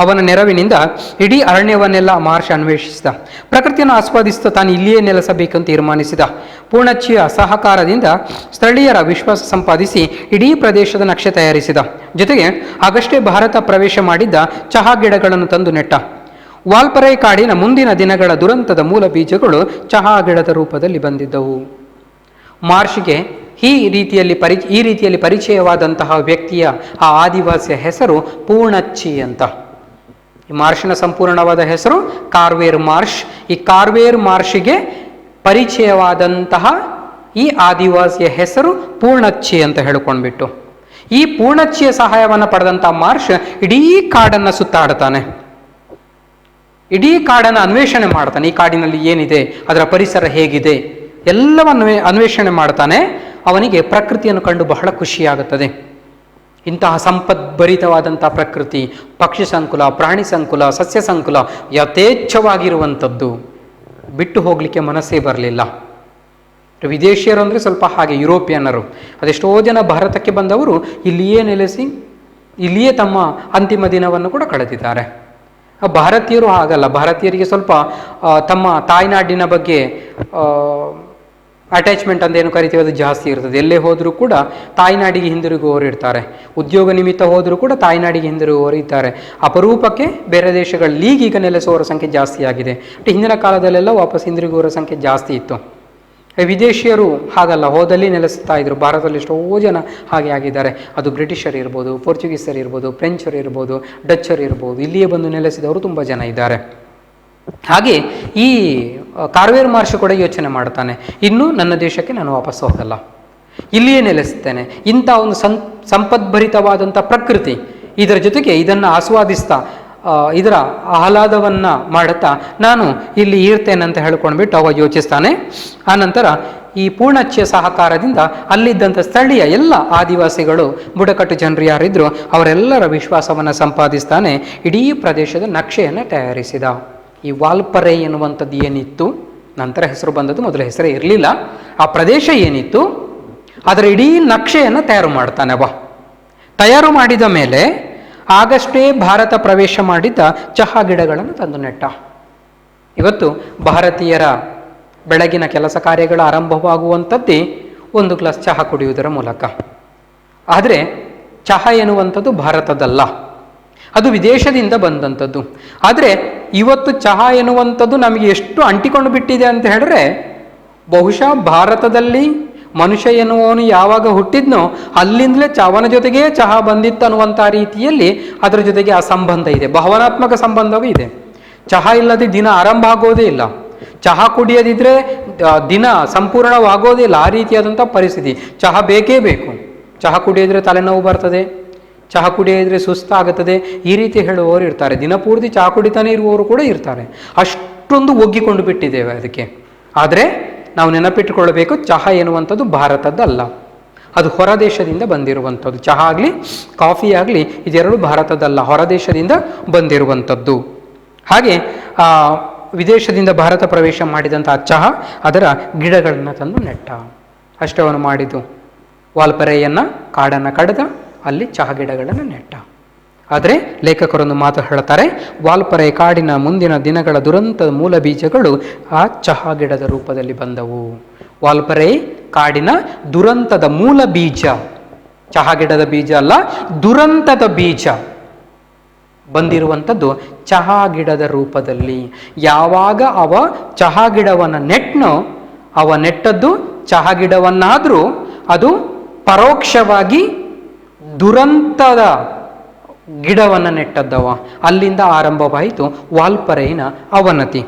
ಅವನ ನೆರವಿನಿಂದ ಇಡೀ ಅರಣ್ಯವನ್ನೆಲ್ಲ ಮಹರ್ಷಿ ಅನ್ವೇಷಿಸಿದ. ಪ್ರಕೃತಿಯನ್ನು ಆಸ್ವಾದಿಸುತ್ತಾ ತಾನು ಇಲ್ಲಿಯೇ ನೆಲೆಸಬೇಕಂತ ತೀರ್ಮಾನಿಸಿದ. ಪೂರ್ಣಚ್ಚಿಯ ಸಹಕಾರದಿಂದ ಸ್ಥಳೀಯರ ವಿಶ್ವಾಸ ಸಂಪಾದಿಸಿ ಇಡೀ ಪ್ರದೇಶದ ನಕ್ಷೆ ತಯಾರಿಸಿದ. ಜೊತೆಗೆ ಆಗಷ್ಟೇ ಭಾರತ ಪ್ರವೇಶ ಮಾಡಿದ್ದ ಚಹಾ ಗಿಡಗಳನ್ನು ತಂದು ನೆಟ್ಟ. ವಾಲ್ಪರೈ ಕಾಡಿನ ಮುಂದಿನ ದಿನಗಳ ದುರಂತದ ಮೂಲ ಬೀಜಗಳು ಚಹಾ ಗಿಡದ ರೂಪದಲ್ಲಿ ಬಂದಿದ್ದವು. ಮಹರ್ಷಿಗೆ ಈ ರೀತಿಯಲ್ಲಿ ಪರಿಚಯವಾದಂತಹ ವ್ಯಕ್ತಿಯ, ಆ ಆದಿವಾಸಿಯ ಹೆಸರು ಪೂರ್ಣಚ್ಚಿ ಅಂತ. ಈ ಮಹರ್ಷಿನ ಸಂಪೂರ್ಣವಾದ ಹೆಸರು ಕಾರ್ವೇರ್ ಮಹರ್ಷ್. ಈ ಕಾರ್ವೇರ್ ಮಹರ್ಷಿಗೆ ಪರಿಚಯವಾದಂತಹ ಈ ಆದಿವಾಸಿಯ ಹೆಸರು ಪೂರ್ಣಚ್ಚಿ ಅಂತ ಹೇಳ್ಕೊಂಡ್ಬಿಟ್ಟು, ಈ ಪೂರ್ಣಚ್ಚಿಯ ಸಹಾಯವನ್ನು ಪಡೆದಂಥ ಮಹರ್ಷ್ ಇಡೀ ಕಾಡನ್ನು ಸುತ್ತಾಡ್ತಾನೆ, ಇಡೀ ಕಾಡನ್ನು ಅನ್ವೇಷಣೆ ಮಾಡ್ತಾನೆ. ಈ ಕಾಡಿನಲ್ಲಿ ಏನಿದೆ, ಅದರ ಪರಿಸರ ಹೇಗಿದೆ, ಎಲ್ಲವನ್ನು ಅನ್ವೇಷಣೆ ಮಾಡ್ತಾನೆ. ಅವನಿಗೆ ಪ್ರಕೃತಿಯನ್ನು ಕಂಡು ಬಹಳ ಖುಷಿಯಾಗುತ್ತದೆ. ಇಂತಹ ಸಂಪದ್ಭರಿತವಾದಂಥ ಪ್ರಕೃತಿ, ಪಕ್ಷಿ ಸಂಕುಲ, ಪ್ರಾಣಿ ಸಂಕುಲ, ಸಸ್ಯ ಸಂಕುಲ ಯಥೇಚ್ಛವಾಗಿರುವಂಥದ್ದು, ಬಿಟ್ಟು ಹೋಗಲಿಕ್ಕೆ ಮನಸ್ಸೇ ಬರಲಿಲ್ಲ. ವಿದೇಶಿಯರು ಅಂದರೆ ಸ್ವಲ್ಪ ಹಾಗೆ, ಯುರೋಪಿಯನ್ನರು ಅದೆಷ್ಟೋ ಜನ ಭಾರತಕ್ಕೆ ಬಂದವರು ಇಲ್ಲಿಯೇ ನೆಲೆಸಿ ಇಲ್ಲಿಯೇ ತಮ್ಮ ಅಂತಿಮ ದಿನವನ್ನು ಕೂಡ ಕಳೆದಿದ್ದಾರೆ. ಭಾರತೀಯರು ಹಾಗಲ್ಲ. ಭಾರತೀಯರಿಗೆ ಸ್ವಲ್ಪ ತಮ್ಮ ತಾಯ್ನಾಡಿನ ಬಗ್ಗೆ ಅಟ್ಯಾಚ್ಮೆಂಟ್ ಅಂತ ಏನು ಕರಿತೀವಿ ಅದು ಜಾಸ್ತಿ ಇರ್ತದೆ. ಎಲ್ಲೇ ಹೋದರೂ ಕೂಡ ತಾಯ್ನಾಡಿಗೆ ಹಿಂದಿರುಗುವವರು ಇರ್ತಾರೆ. ಉದ್ಯೋಗ ನಿಮಿತ್ತ ಹೋದರೂ ಕೂಡ ತಾಯ್ನಾಡಿಗೆ ಹಿಂದಿರುಗುವವರು ಇದ್ದಾರೆ. ಅಪರೂಪಕ್ಕೆ ಬೇರೆ ದೇಶಗಳಲ್ಲಿ ಈಗ ನೆಲೆಸುವವರ ಸಂಖ್ಯೆ ಜಾಸ್ತಿ ಆಗಿದೆ. ಹಿಂದಿನ ಕಾಲದಲ್ಲೆಲ್ಲ ವಾಪಸ್ ಹಿಂದಿರುಗುವವರ ಸಂಖ್ಯೆ ಜಾಸ್ತಿ ಇತ್ತು. ವಿದೇಶಿಯರು ಹಾಗಲ್ಲ, ಹೋದಲ್ಲಿ ನೆಲೆಸ್ತಾ ಇದ್ರು. ಭಾರತದಲ್ಲಿ ಎಷ್ಟೋ ಜನ ಹಾಗೆ ಆಗಿದ್ದಾರೆ. ಅದು ಬ್ರಿಟಿಷರು ಇರ್ಬೋದು, ಪೋರ್ಚುಗೀಸರು ಇರ್ಬೋದು, ಫ್ರೆಂಚರು ಇರ್ಬೋದು, ಡಚ್ಚರು ಇರ್ಬೋದು, ಇಲ್ಲಿಯೇ ಬಂದು ನೆಲೆಸಿದವರು ತುಂಬ ಜನ ಇದ್ದಾರೆ. ಹಾಗೆ ಈ ಕಾರ್ವೇರ್ ಮಹರ್ಷಿ ಕೂಡ ಯೋಚನೆ ಮಾಡ್ತಾನೆ, ಇನ್ನು ನನ್ನ ದೇಶಕ್ಕೆ ನಾನು ವಾಪಸ್ ಹೋಗಲ್ಲ, ಇಲ್ಲಿಯೇ ನೆಲೆಸ್ತೇನೆ. ಇಂಥ ಒಂದು ಸಂಪದ್ಭರಿತವಾದಂಥ ಪ್ರಕೃತಿ, ಇದರ ಜೊತೆಗೆ ಇದನ್ನು ಆಸ್ವಾದಿಸ್ತಾ ಇದರ ಆಹ್ಲಾದವನ್ನು ಮಾಡುತ್ತಾ ನಾನು ಇಲ್ಲಿ ಇರ್ತೇನೆ ಅಂತ ಹೇಳ್ಕೊಂಡ್ಬಿಟ್ಟು ಅವ ಯೋಚಿಸ್ತಾನೆ. ಆನಂತರ ಈ ಪೂರ್ಣಚ್ಚಿಯ ಸಹಕಾರದಿಂದ ಅಲ್ಲಿದ್ದಂಥ ಸ್ಥಳೀಯ ಎಲ್ಲ ಆದಿವಾಸಿಗಳು, ಬುಡಕಟ್ಟು ಜನರು ಯಾರಿದ್ರು ಅವರೆಲ್ಲರ ವಿಶ್ವಾಸವನ್ನು ಸಂಪಾದಿಸ್ತಾನೆ. ಇಡೀ ಪ್ರದೇಶದ ನಕ್ಷೆಯನ್ನು ತಯಾರಿಸಿದ. ಈ ವಾಲ್ಪರೈ ಎನ್ನುವಂಥದ್ದು ಏನಿತ್ತು, ನಂತರ ಹೆಸರು ಬಂದದ್ದು, ಮೊದಲ ಹೆಸರೇ ಇರಲಿಲ್ಲ. ಆ ಪ್ರದೇಶ ಏನಿತ್ತು ಅದರ ಇಡೀ ನಕ್ಷೆಯನ್ನು ತಯಾರು ಮಾಡ್ತಾನೆ. ತಯಾರು ಮಾಡಿದ ಮೇಲೆ ಆಗಷ್ಟೇ ಭಾರತ ಪ್ರವೇಶ ಮಾಡಿದ್ದ ಚಹಾ ಗಿಡಗಳನ್ನು ತಂದು ನೆಟ್ಟ. ಇವತ್ತು ಭಾರತೀಯರ ಬೆಳಗಿನ ಕೆಲಸ ಕಾರ್ಯಗಳು ಆರಂಭವಾಗುವಂಥದ್ದೇ ಒಂದು ಗ್ಲಾಸ್ ಚಹಾ ಕುಡಿಯುವುದರ ಮೂಲಕ. ಆದರೆ ಚಹಾ ಎನ್ನುವಂಥದ್ದು ಭಾರತದಲ್ಲ, ಅದು ವಿದೇಶದಿಂದ ಬಂದಂಥದ್ದು. ಆದರೆ ಇವತ್ತು ಚಹಾ ಎನ್ನುವಂಥದ್ದು ನಮಗೆ ಎಷ್ಟು ಅಂಟಿಕೊಂಡು ಬಿಟ್ಟಿದೆ ಅಂತ ಹೇಳಿದ್ರೆ, ಬಹುಶಃ ಭಾರತದಲ್ಲಿ ಮನುಷ್ಯ ಎನ್ನುವವನು ಯಾವಾಗ ಹುಟ್ಟಿದ್ನೋ ಅಲ್ಲಿಂದಲೇ ಅವನ ಜೊತೆಗೇ ಚಹಾ ಬಂದಿತ್ತು ಅನ್ನುವಂಥ ರೀತಿಯಲ್ಲಿ ಅದರ ಜೊತೆಗೆ ಆ ಸಂಬಂಧ ಇದೆ, ಭಾವನಾತ್ಮಕ ಸಂಬಂಧವೂ ಇದೆ. ಚಹಾ ಇಲ್ಲದೆ ದಿನ ಆರಂಭ ಆಗೋದೇ ಇಲ್ಲ, ಚಹಾ ಕುಡಿಯದಿದ್ದರೆ ದಿನ ಸಂಪೂರ್ಣವಾಗೋದೇ ಇಲ್ಲ. ಆ ರೀತಿಯಾದಂಥ ಪರಿಸ್ಥಿತಿ. ಚಹಾ ಬೇಕೇ ಬೇಕು. ಚಹಾ ಕುಡಿಯಿದ್ರೆ ತಲೆನೋವು ಬರ್ತದೆ, ಚಹಾ ಕುಡಿಯಿದ್ರೆ ಸುಸ್ತಾಗುತ್ತದೆ, ಈ ರೀತಿ ಹೇಳುವವರು ಇರ್ತಾರೆ. ದಿನಪೂರ್ತಿ ಚಹಾ ಕುಡಿತಾನೆ ಇರುವವರು ಕೂಡ ಇರ್ತಾರೆ. ಅಷ್ಟೊಂದು ಒಗ್ಗಿಕೊಂಡು ಬಿಟ್ಟಿದ್ದೇವೆ ಅದಕ್ಕೆ. ಆದರೆ ನಾವು ನೆನಪಿಟ್ಟುಕೊಳ್ಳಬೇಕು, ಚಹಾ ಎನ್ನುವಂಥದ್ದು ಭಾರತದ್ದಲ್ಲ, ಅದು ಹೊರದೇಶದಿಂದ ಬಂದಿರುವಂಥದ್ದು. ಚಹಾ ಆಗಲಿ ಕಾಫಿ ಆಗಲಿ ಇದೆರಡು ಭಾರತದಲ್ಲ, ಹೊರದೇಶದಿಂದ ಬಂದಿರುವಂಥದ್ದು. ಹಾಗೆ ವಿದೇಶದಿಂದ ಭಾರತ ಪ್ರವೇಶ ಮಾಡಿದಂತಹ ಚಹಾ ಅದರ ಗಿಡಗಳನ್ನು ತಂದು ನೆಟ್ಟ. ಅಷ್ಟೇ ಅವನು ಮಾಡಿದ್ದು. ವಾಲ್ಪರೆಯನ್ನು ಕಾಡನ್ನು ಕಡ್ದ, ಅಲ್ಲಿ ಚಹಾ ಗಿಡಗಳನ್ನು ನೆಟ್ಟ. ಆದರೆ ಲೇಖಕರೊಂದು ಮಾತು ಹೇಳ್ತಾರೆ, ವಾಲ್ಪರೆ ಕಾಡಿನ ಮುಂದಿನ ದಿನಗಳ ದುರಂತದ ಮೂಲ ಬೀಜಗಳು ಆ ಚಹಾ ಗಿಡದ ರೂಪದಲ್ಲಿ ಬಂದವು. ವಾಲ್ಪರೆ ಕಾಡಿನ ದುರಂತದ ಮೂಲ ಬೀಜ, ಚಹಾ ಗಿಡದ ಬೀಜ ಅಲ್ಲ, ದುರಂತದ ಬೀಜ ಬಂದಿರುವಂಥದ್ದು ಚಹಾ ಗಿಡದ ರೂಪದಲ್ಲಿ. ಯಾವಾಗ ಅವ ಚಹಾ ಗಿಡವನ್ನು ನೆಟ್ನೋ, ಅವ ನೆಟ್ಟದ್ದು ಚಹಾ ಗಿಡವನ್ನಾದರೂ ಅದು ಪರೋಕ್ಷವಾಗಿ ದುರಂತದ ಗಿಡವನ್ನು ನೆಟ್ಟದ್ದವ. ಅಲ್ಲಿಂದ ಆರಂಭವಾಯಿತು ವಾಲ್ಪರೆಯಿನ ಅವನತಿ.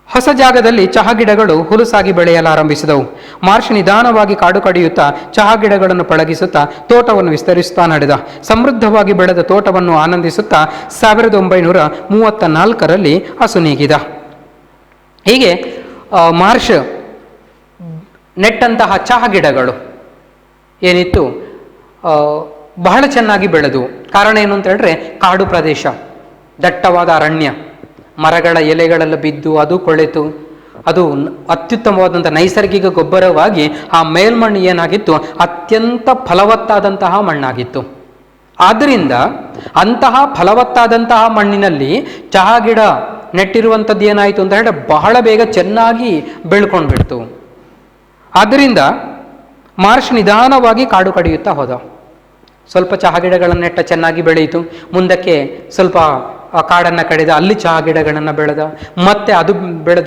ಹೊಸ ಜಾಗದಲ್ಲಿ ಚಹಾ ಗಿಡಗಳು ಹುಲುಸಾಗಿ ಬೆಳೆಯಲಾರಂಭಿಸಿದವು. ಮಾರ್ಷ್ ನಿಧಾನವಾಗಿ ಕಾಡು ಕಡಿಯುತ್ತಾ ಚಹಾ ಗಿಡಗಳನ್ನು ಪಳಗಿಸುತ್ತಾ ತೋಟವನ್ನು ವಿಸ್ತರಿಸುತ್ತಾ ನಡೆದ. ಸಮೃದ್ಧವಾಗಿ ಬೆಳೆದ ತೋಟವನ್ನು ಆನಂದಿಸುತ್ತಾ 1934ರಲ್ಲಿ ಅಸುನೀಗಿದ. ಹೀಗೆ ಮಾರ್ಷ್ ನೆಟ್ಟಂತಹ ಚಹಾ ಗಿಡಗಳು ಏನಿತ್ತು ಬಹಳ ಚೆನ್ನಾಗಿ ಬೆಳೆದು. ಕಾರಣ ಏನು ಅಂತ ಹೇಳಿದ್ರೆ, ಕಾಡು ಪ್ರದೇಶ, ದಟ್ಟವಾದ ಅರಣ್ಯ, ಮರಗಳ ಎಲೆಗಳೆಲ್ಲ ಬಿದ್ದು ಅದು ಕೊಳೆತು, ಅದು ಅತ್ಯುತ್ತಮವಾದಂಥ ನೈಸರ್ಗಿಕ ಗೊಬ್ಬರವಾಗಿ ಆ ಮೇಲ್ಮಣ್ಣು ಏನಾಗಿತ್ತು, ಅತ್ಯಂತ ಫಲವತ್ತಾದಂತಹ ಮಣ್ಣಾಗಿತ್ತು. ಆದ್ದರಿಂದ ಅಂತಹ ಫಲವತ್ತಾದಂತಹ ಮಣ್ಣಿನಲ್ಲಿ ಚಹಾ ಗಿಡ ನೆಟ್ಟಿರುವಂಥದ್ದು ಏನಾಯಿತು ಅಂತ ಹೇಳಿದ್ರೆ ಬಹಳ ಬೇಗ ಚೆನ್ನಾಗಿ ಬೆಳ್ಕೊಂಡು ಬಿಡ್ತು. ಆದ್ದರಿಂದ ಮಾರ್ಷ್ ನಿಧಾನವಾಗಿ ಕಾಡು ಕಡಿಯುತ್ತಾ ಹೋದ. ಸ್ವಲ್ಪ ಚಹಾ ಗಿಡಗಳನ್ನು ನೆಟ್ಟ, ಚೆನ್ನಾಗಿ ಬೆಳೆಯಿತು. ಮುಂದಕ್ಕೆ ಸ್ವಲ್ಪ ಕಾಡನ್ನು ಕಡಿದ, ಅಲ್ಲಿ ಚಹಾ ಗಿಡಗಳನ್ನು ಬೆಳೆದ, ಮತ್ತೆ ಅದು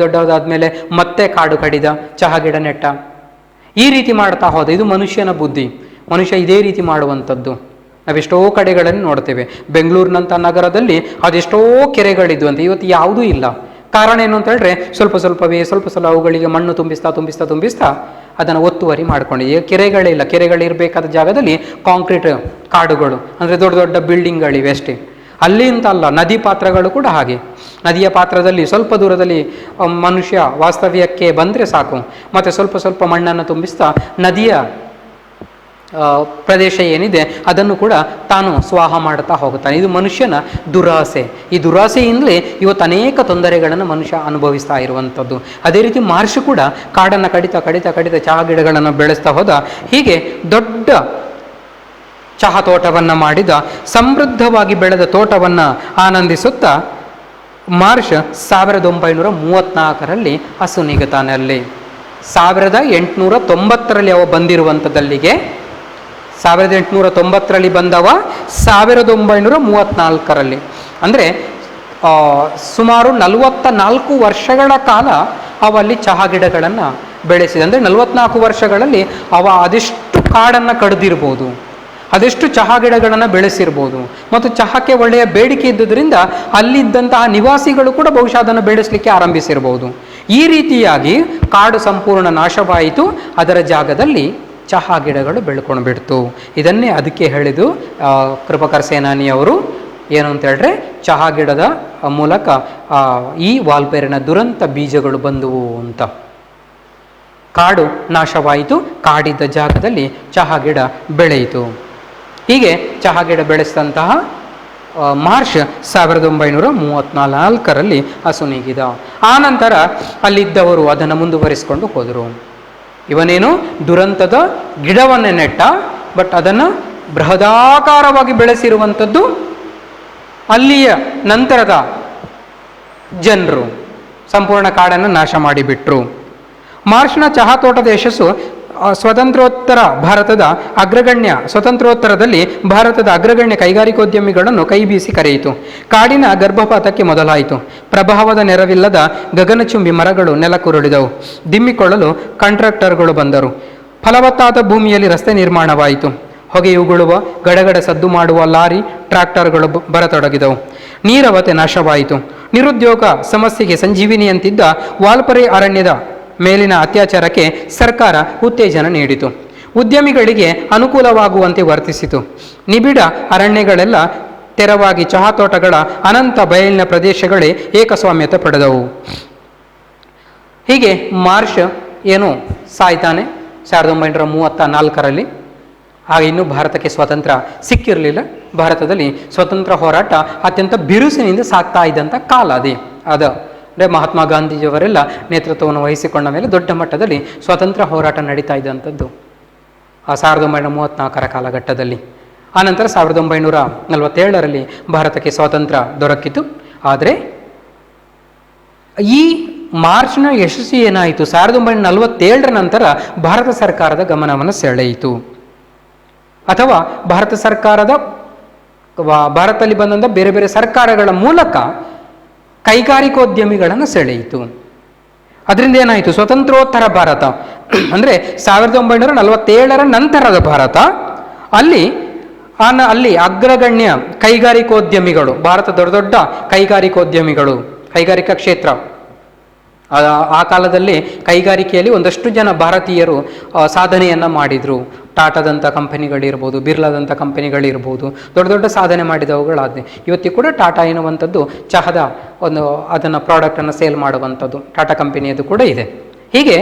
ದೊಡ್ಡದಾದ್ಮೇಲೆ ಮತ್ತೆ ಕಾಡು ಕಡಿದ, ಚಹಾ ಗಿಡ ನೆಟ್ಟ. ಈ ರೀತಿ ಮಾಡ್ತಾ ಹೋದ. ಇದು ಮನುಷ್ಯನ ಬುದ್ಧಿ. ಮನುಷ್ಯ ಇದೇ ರೀತಿ ಮಾಡುವಂಥದ್ದು. ನಾವೆಷ್ಟೋ ಕಡೆಗಳನ್ನು ನೋಡ್ತೇವೆ. ಬೆಂಗಳೂರಿನಂಥ ನಗರದಲ್ಲಿ ಅದೆಷ್ಟೋ ಕೆರೆಗಳಿದ್ವು ಅಂತ, ಇವತ್ತು ಯಾವುದೂ ಇಲ್ಲ. ಕಾರಣ ಏನು ಅಂತ ಹೇಳಿದ್ರೆ, ಸ್ವಲ್ಪ ಅವುಗಳಿಗೆ ಮಣ್ಣು ತುಂಬಿಸ್ತಾ ಅದನ್ನು ಒತ್ತುವರಿ ಮಾಡ್ಕೊಂಡಿದೆ. ಕೆರೆಗಳೇ ಇಲ್ಲ. ಕೆರೆಗಳಿರಬೇಕಾದ ಜಾಗದಲ್ಲಿ ಕಾಂಕ್ರೀಟ್ ಕಾಡುಗಳು, ಅಂದರೆ ದೊಡ್ಡ ದೊಡ್ಡ ಬಿಲ್ಡಿಂಗ್ಗಳಿವೆ ಅಷ್ಟೇ. ಅಲ್ಲಿ ಅಂತ ಅಲ್ಲ, ನದಿ ಪಾತ್ರಗಳು ಕೂಡ ಹಾಗೆ. ನದಿಯ ಪಾತ್ರದಲ್ಲಿ ಸ್ವಲ್ಪ ದೂರದಲ್ಲಿ ಮನುಷ್ಯ ವಾಸ್ತವ್ಯಕ್ಕೆ ಬಂದರೆ ಸಾಕು, ಮತ್ತು ಸ್ವಲ್ಪ ಮಣ್ಣನ್ನು ತುಂಬಿಸ್ತಾ ನದಿಯ ಪ್ರದೇಶ ಏನಿದೆ ಅದನ್ನು ಕೂಡ ತಾನು ಸ್ವಾಹ ಮಾಡುತ್ತಾ ಹೋಗುತ್ತಾನೆ. ಇದು ಮನುಷ್ಯನ ದುರಾಸೆ. ಈ ದುರಾಸೆಯಿಂದಲೇ ಇವತ್ತು ಅನೇಕ ತೊಂದರೆಗಳನ್ನು ಮನುಷ್ಯ ಅನುಭವಿಸ್ತಾ ಇರುವಂಥದ್ದು. ಅದೇ ರೀತಿ ಮಾರ್ಷ್ ಕೂಡ ಕಾಡನ್ನು ಕಡಿತ ಚಹಾ ಗಿಡಗಳನ್ನು ಬೆಳೆಸ್ತಾ ಹೋದ. ಹೀಗೆ ದೊಡ್ಡ ಚಹಾ ತೋಟವನ್ನು ಮಾಡಿದ. ಸಮೃದ್ಧವಾಗಿ ಬೆಳೆದ ತೋಟವನ್ನು ಆನಂದಿಸುತ್ತಾ ಮಾರ್ಷ್ 1934ರಲ್ಲಿ ಅಸುನೀಗುತ್ತಾನೆ. ಅಲ್ಲಿ 1890ರಲ್ಲಿ ಅವ ಬಂದಿರುವಂಥದ್ದಲ್ಲಿಗೆ 1890ರಲ್ಲಿ ಬಂದವ 1934ರಲ್ಲಿ, ಅಂದರೆ ಸುಮಾರು 44 ವರ್ಷಗಳ ಕಾಲ ಅವ ಅಲ್ಲಿ ಚಹಾ ಗಿಡಗಳನ್ನು ಬೆಳೆಸಿದ. ಅಂದರೆ 44 ವರ್ಷಗಳಲ್ಲಿ ಅವ ಅದೆಷ್ಟು ಕಾಡನ್ನು ಕಡಿದಿರ್ಬೋದು, ಅದೆಷ್ಟು ಚಹಾ ಗಿಡಗಳನ್ನು ಬೆಳೆಸಿರ್ಬೋದು. ಮತ್ತು ಚಹಾಕ್ಕೆ ಒಳ್ಳೆಯ ಬೇಡಿಕೆ ಇದ್ದುದರಿಂದ ಅಲ್ಲಿದ್ದಂತಹ ನಿವಾಸಿಗಳು ಕೂಡ ಬಹುಶಃ ಅದನ್ನು ಬೆಳೆಸಲಿಕ್ಕೆ ಆರಂಭಿಸಿರ್ಬೋದು. ಈ ರೀತಿಯಾಗಿ ಕಾಡು ಸಂಪೂರ್ಣ ನಾಶವಾಯಿತು. ಅದರ ಜಾಗದಲ್ಲಿ ಚಹಾ ಗಿಡಗಳು ಬೆಳ್ಕೊಂಡು ಬಿಡ್ತು. ಇದನ್ನೇ ಅದಕ್ಕೆ ಹೇಳಿದ್ದು ಕೃಪಾಕರ್ ಸೇನಾನಿಯವರು ಏನು ಅಂತ ಹೇಳಿದ್ರೆ, ಚಹಾ ಗಿಡದ ಮೂಲಕ ಈ ವಾಲ್ಪೇರಿನ ದುರಂತ ಬೀಜಗಳು ಬಂದುವು ಅಂತ. ಕಾಡು ನಾಶವಾಯಿತು, ಕಾಡಿದ್ದ ಜಾಗದಲ್ಲಿ ಚಹಾ ಗಿಡ ಬೆಳೆಯಿತು. ಹೀಗೆ ಚಹಾ ಗಿಡ ಬೆಳೆಸಿದಂತಹ ಮಾರ್ಷ್ 1934ರಲ್ಲಿ ಅಸುನೀಗಿದ. ಆನಂತರ ಅಲ್ಲಿದ್ದವರು ಅದನ್ನು ಮುಂದುವರಿಸಿಕೊಂಡು ಹೋದರು. ಇವನೇನು ದುರಂತದ ಗಿಡವನ್ನೇ ನೆಟ್ಟ, ಬಟ್ ಅದನ್ನು ಬೃಹದಾಕಾರವಾಗಿ ಬೆಳೆಸಿರುವಂಥದ್ದು ಅಲ್ಲಿಯ ನಂತರದ ಜನರು ಸಂಪೂರ್ಣ ಕಾಡನ್ನು ನಾಶ ಮಾಡಿಬಿಟ್ರು. ಮಾರ್ಷ್ನ ಚಹಾ ತೋಟದ ಯಶಸ್ಸು ಸ್ವತಂತ್ರೋತ್ತರದಲ್ಲಿ ಭಾರತದ ಅಗ್ರಗಣ್ಯ ಕೈಗಾರಿಕೋದ್ಯಮಿಗಳನ್ನು ಕೈಬೀಸಿ ಕರೆಯಿತು. ಕಾಡಿನ ಗರ್ಭಪಾತಕ್ಕೆ ಮೊದಲಾಯಿತು. ಪ್ರಭಾವದ ನೆರವಿಲ್ಲದ ಗಗನಚುಂಬಿ ಮರಗಳು ನೆಲಕ್ಕುರುಳಿದವು. ದಿಮ್ಮಿಕೊಳ್ಳಲು ಕಾಂಟ್ರಾಕ್ಟರ್ಗಳು ಬಂದರು. ಫಲವತ್ತಾದ ಭೂಮಿಯಲ್ಲಿ ರಸ್ತೆ ನಿರ್ಮಾಣವಾಯಿತು. ಹೊಗೆಯುಗುಳುವ ಗಡಗಡ ಸದ್ದು ಮಾಡುವ ಲಾರಿ ಟ್ರ್ಯಾಕ್ಟರ್ಗಳು ಬರತೊಡಗಿದವು. ನೀರವತೆ ನಾಶವಾಯಿತು. ನಿರುದ್ಯೋಗ ಸಮಸ್ಯೆಗೆ ಸಂಜೀವಿನಿಯಂತಿದ್ದ ವಾಲ್ಪರೆ ಅರಣ್ಯದ ಮೇಲಿನ ಅತ್ಯಾಚಾರಕ್ಕೆ ಸರ್ಕಾರ ಉತ್ತೇಜನ ನೀಡಿತು. ಉದ್ಯಮಿಗಳಿಗೆ ಅನುಕೂಲವಾಗುವಂತೆ ವರ್ತಿಸಿತು. ನಿಬಿಡ ಅರಣ್ಯಗಳೆಲ್ಲ ತೆರವಾಗಿ ಚಹಾ ತೋಟಗಳ ಅನಂತ ಬಯಲಿನ ಪ್ರದೇಶಗಳೇ ಏಕಸ್ವಾಮ್ಯತೆ ಪಡೆದವು. ಹೀಗೆ ಮಾರ್ಷ್ ಏನು ಸಾಯ್ತಾನೆ 1934ರಲ್ಲಿ. ಆಗ ಇನ್ನೂ ಭಾರತಕ್ಕೆ ಸ್ವಾತಂತ್ರ್ಯ ಸಿಕ್ಕಿರಲಿಲ್ಲ. ಭಾರತದಲ್ಲಿ ಸ್ವತಂತ್ರ ಹೋರಾಟ ಅತ್ಯಂತ ಬಿರುಸಿನಿಂದ ಸಾಗ್ತಾ ಇದ್ದಂಥ ಕಾಲ ಅದು ಅಂದರೆ ಮಹಾತ್ಮ ಗಾಂಧೀಜಿಯವರೆಲ್ಲ ನೇತೃತ್ವವನ್ನು ವಹಿಸಿಕೊಂಡ ಮೇಲೆ ದೊಡ್ಡ ಮಟ್ಟದಲ್ಲಿ ಸ್ವಾತಂತ್ರ್ಯ ಹೋರಾಟ ನಡೀತಾ ಇದ್ದಂಥದ್ದು 1934ರ ಕಾಲಘಟ್ಟದಲ್ಲಿ. ಆನಂತರ 1947ರಲ್ಲಿ ಭಾರತಕ್ಕೆ ಸ್ವಾತಂತ್ರ್ಯ ದೊರಕಿತು. ಆದರೆ ಈ ಮಾರ್ಚ್ನ ಯಶಸ್ವಿ ಏನಾಯಿತು, 1947ರ ನಂತರ ಭಾರತ ಸರ್ಕಾರದ ಗಮನವನ್ನು ಸೆಳೆಯಿತು. ಅಥವಾ ಭಾರತದಲ್ಲಿ ಬಂದಂಥ ಬೇರೆ ಬೇರೆ ಸರ್ಕಾರಗಳ ಮೂಲಕ ಕೈಗಾರಿಕೋದ್ಯಮಿಗಳನ್ನು ಸೆಳೆಯಿತು. ಅದರಿಂದ ಏನಾಯಿತು, ಸ್ವತಂತ್ರೋತ್ತರ ಭಾರತ ಅಂದರೆ 1947ರ ನಂತರದ ಭಾರತ, ಅಲ್ಲಿ ಅಗ್ರಗಣ್ಯ ಕೈಗಾರಿಕೋದ್ಯಮಿಗಳು, ಭಾರತ ದೊಡ್ಡ ದೊಡ್ಡ ಕೈಗಾರಿಕೋದ್ಯಮಿಗಳು, ಕೈಗಾರಿಕಾ ಕ್ಷೇತ್ರ, ಆ ಕಾಲದಲ್ಲಿ ಕೈಗಾರಿಕೆಯಲ್ಲಿ ಒಂದಷ್ಟು ಜನ ಭಾರತೀಯರು ಸಾಧನೆಯನ್ನು ಮಾಡಿದರು. ಟಾಟಾದಂಥ ಕಂಪನಿಗಳಿರ್ಬೋದು, ಬಿರ್ಲಾದಂಥ ಕಂಪನಿಗಳಿರ್ಬೋದು, ದೊಡ್ಡ ದೊಡ್ಡ ಸಾಧನೆ ಮಾಡಿದವುಗಳಾದ ಇವತ್ತಿಗೂ ಕೂಡ ಟಾಟಾ ಎನ್ನುವಂಥದ್ದು ಚಹದ ಅದನ್ನು ಪ್ರಾಡಕ್ಟನ್ನು ಸೇಲ್ ಮಾಡುವಂಥದ್ದು ಟಾಟಾ ಕಂಪನಿಯದು ಕೂಡ ಇದೆ. ಹೀಗೆ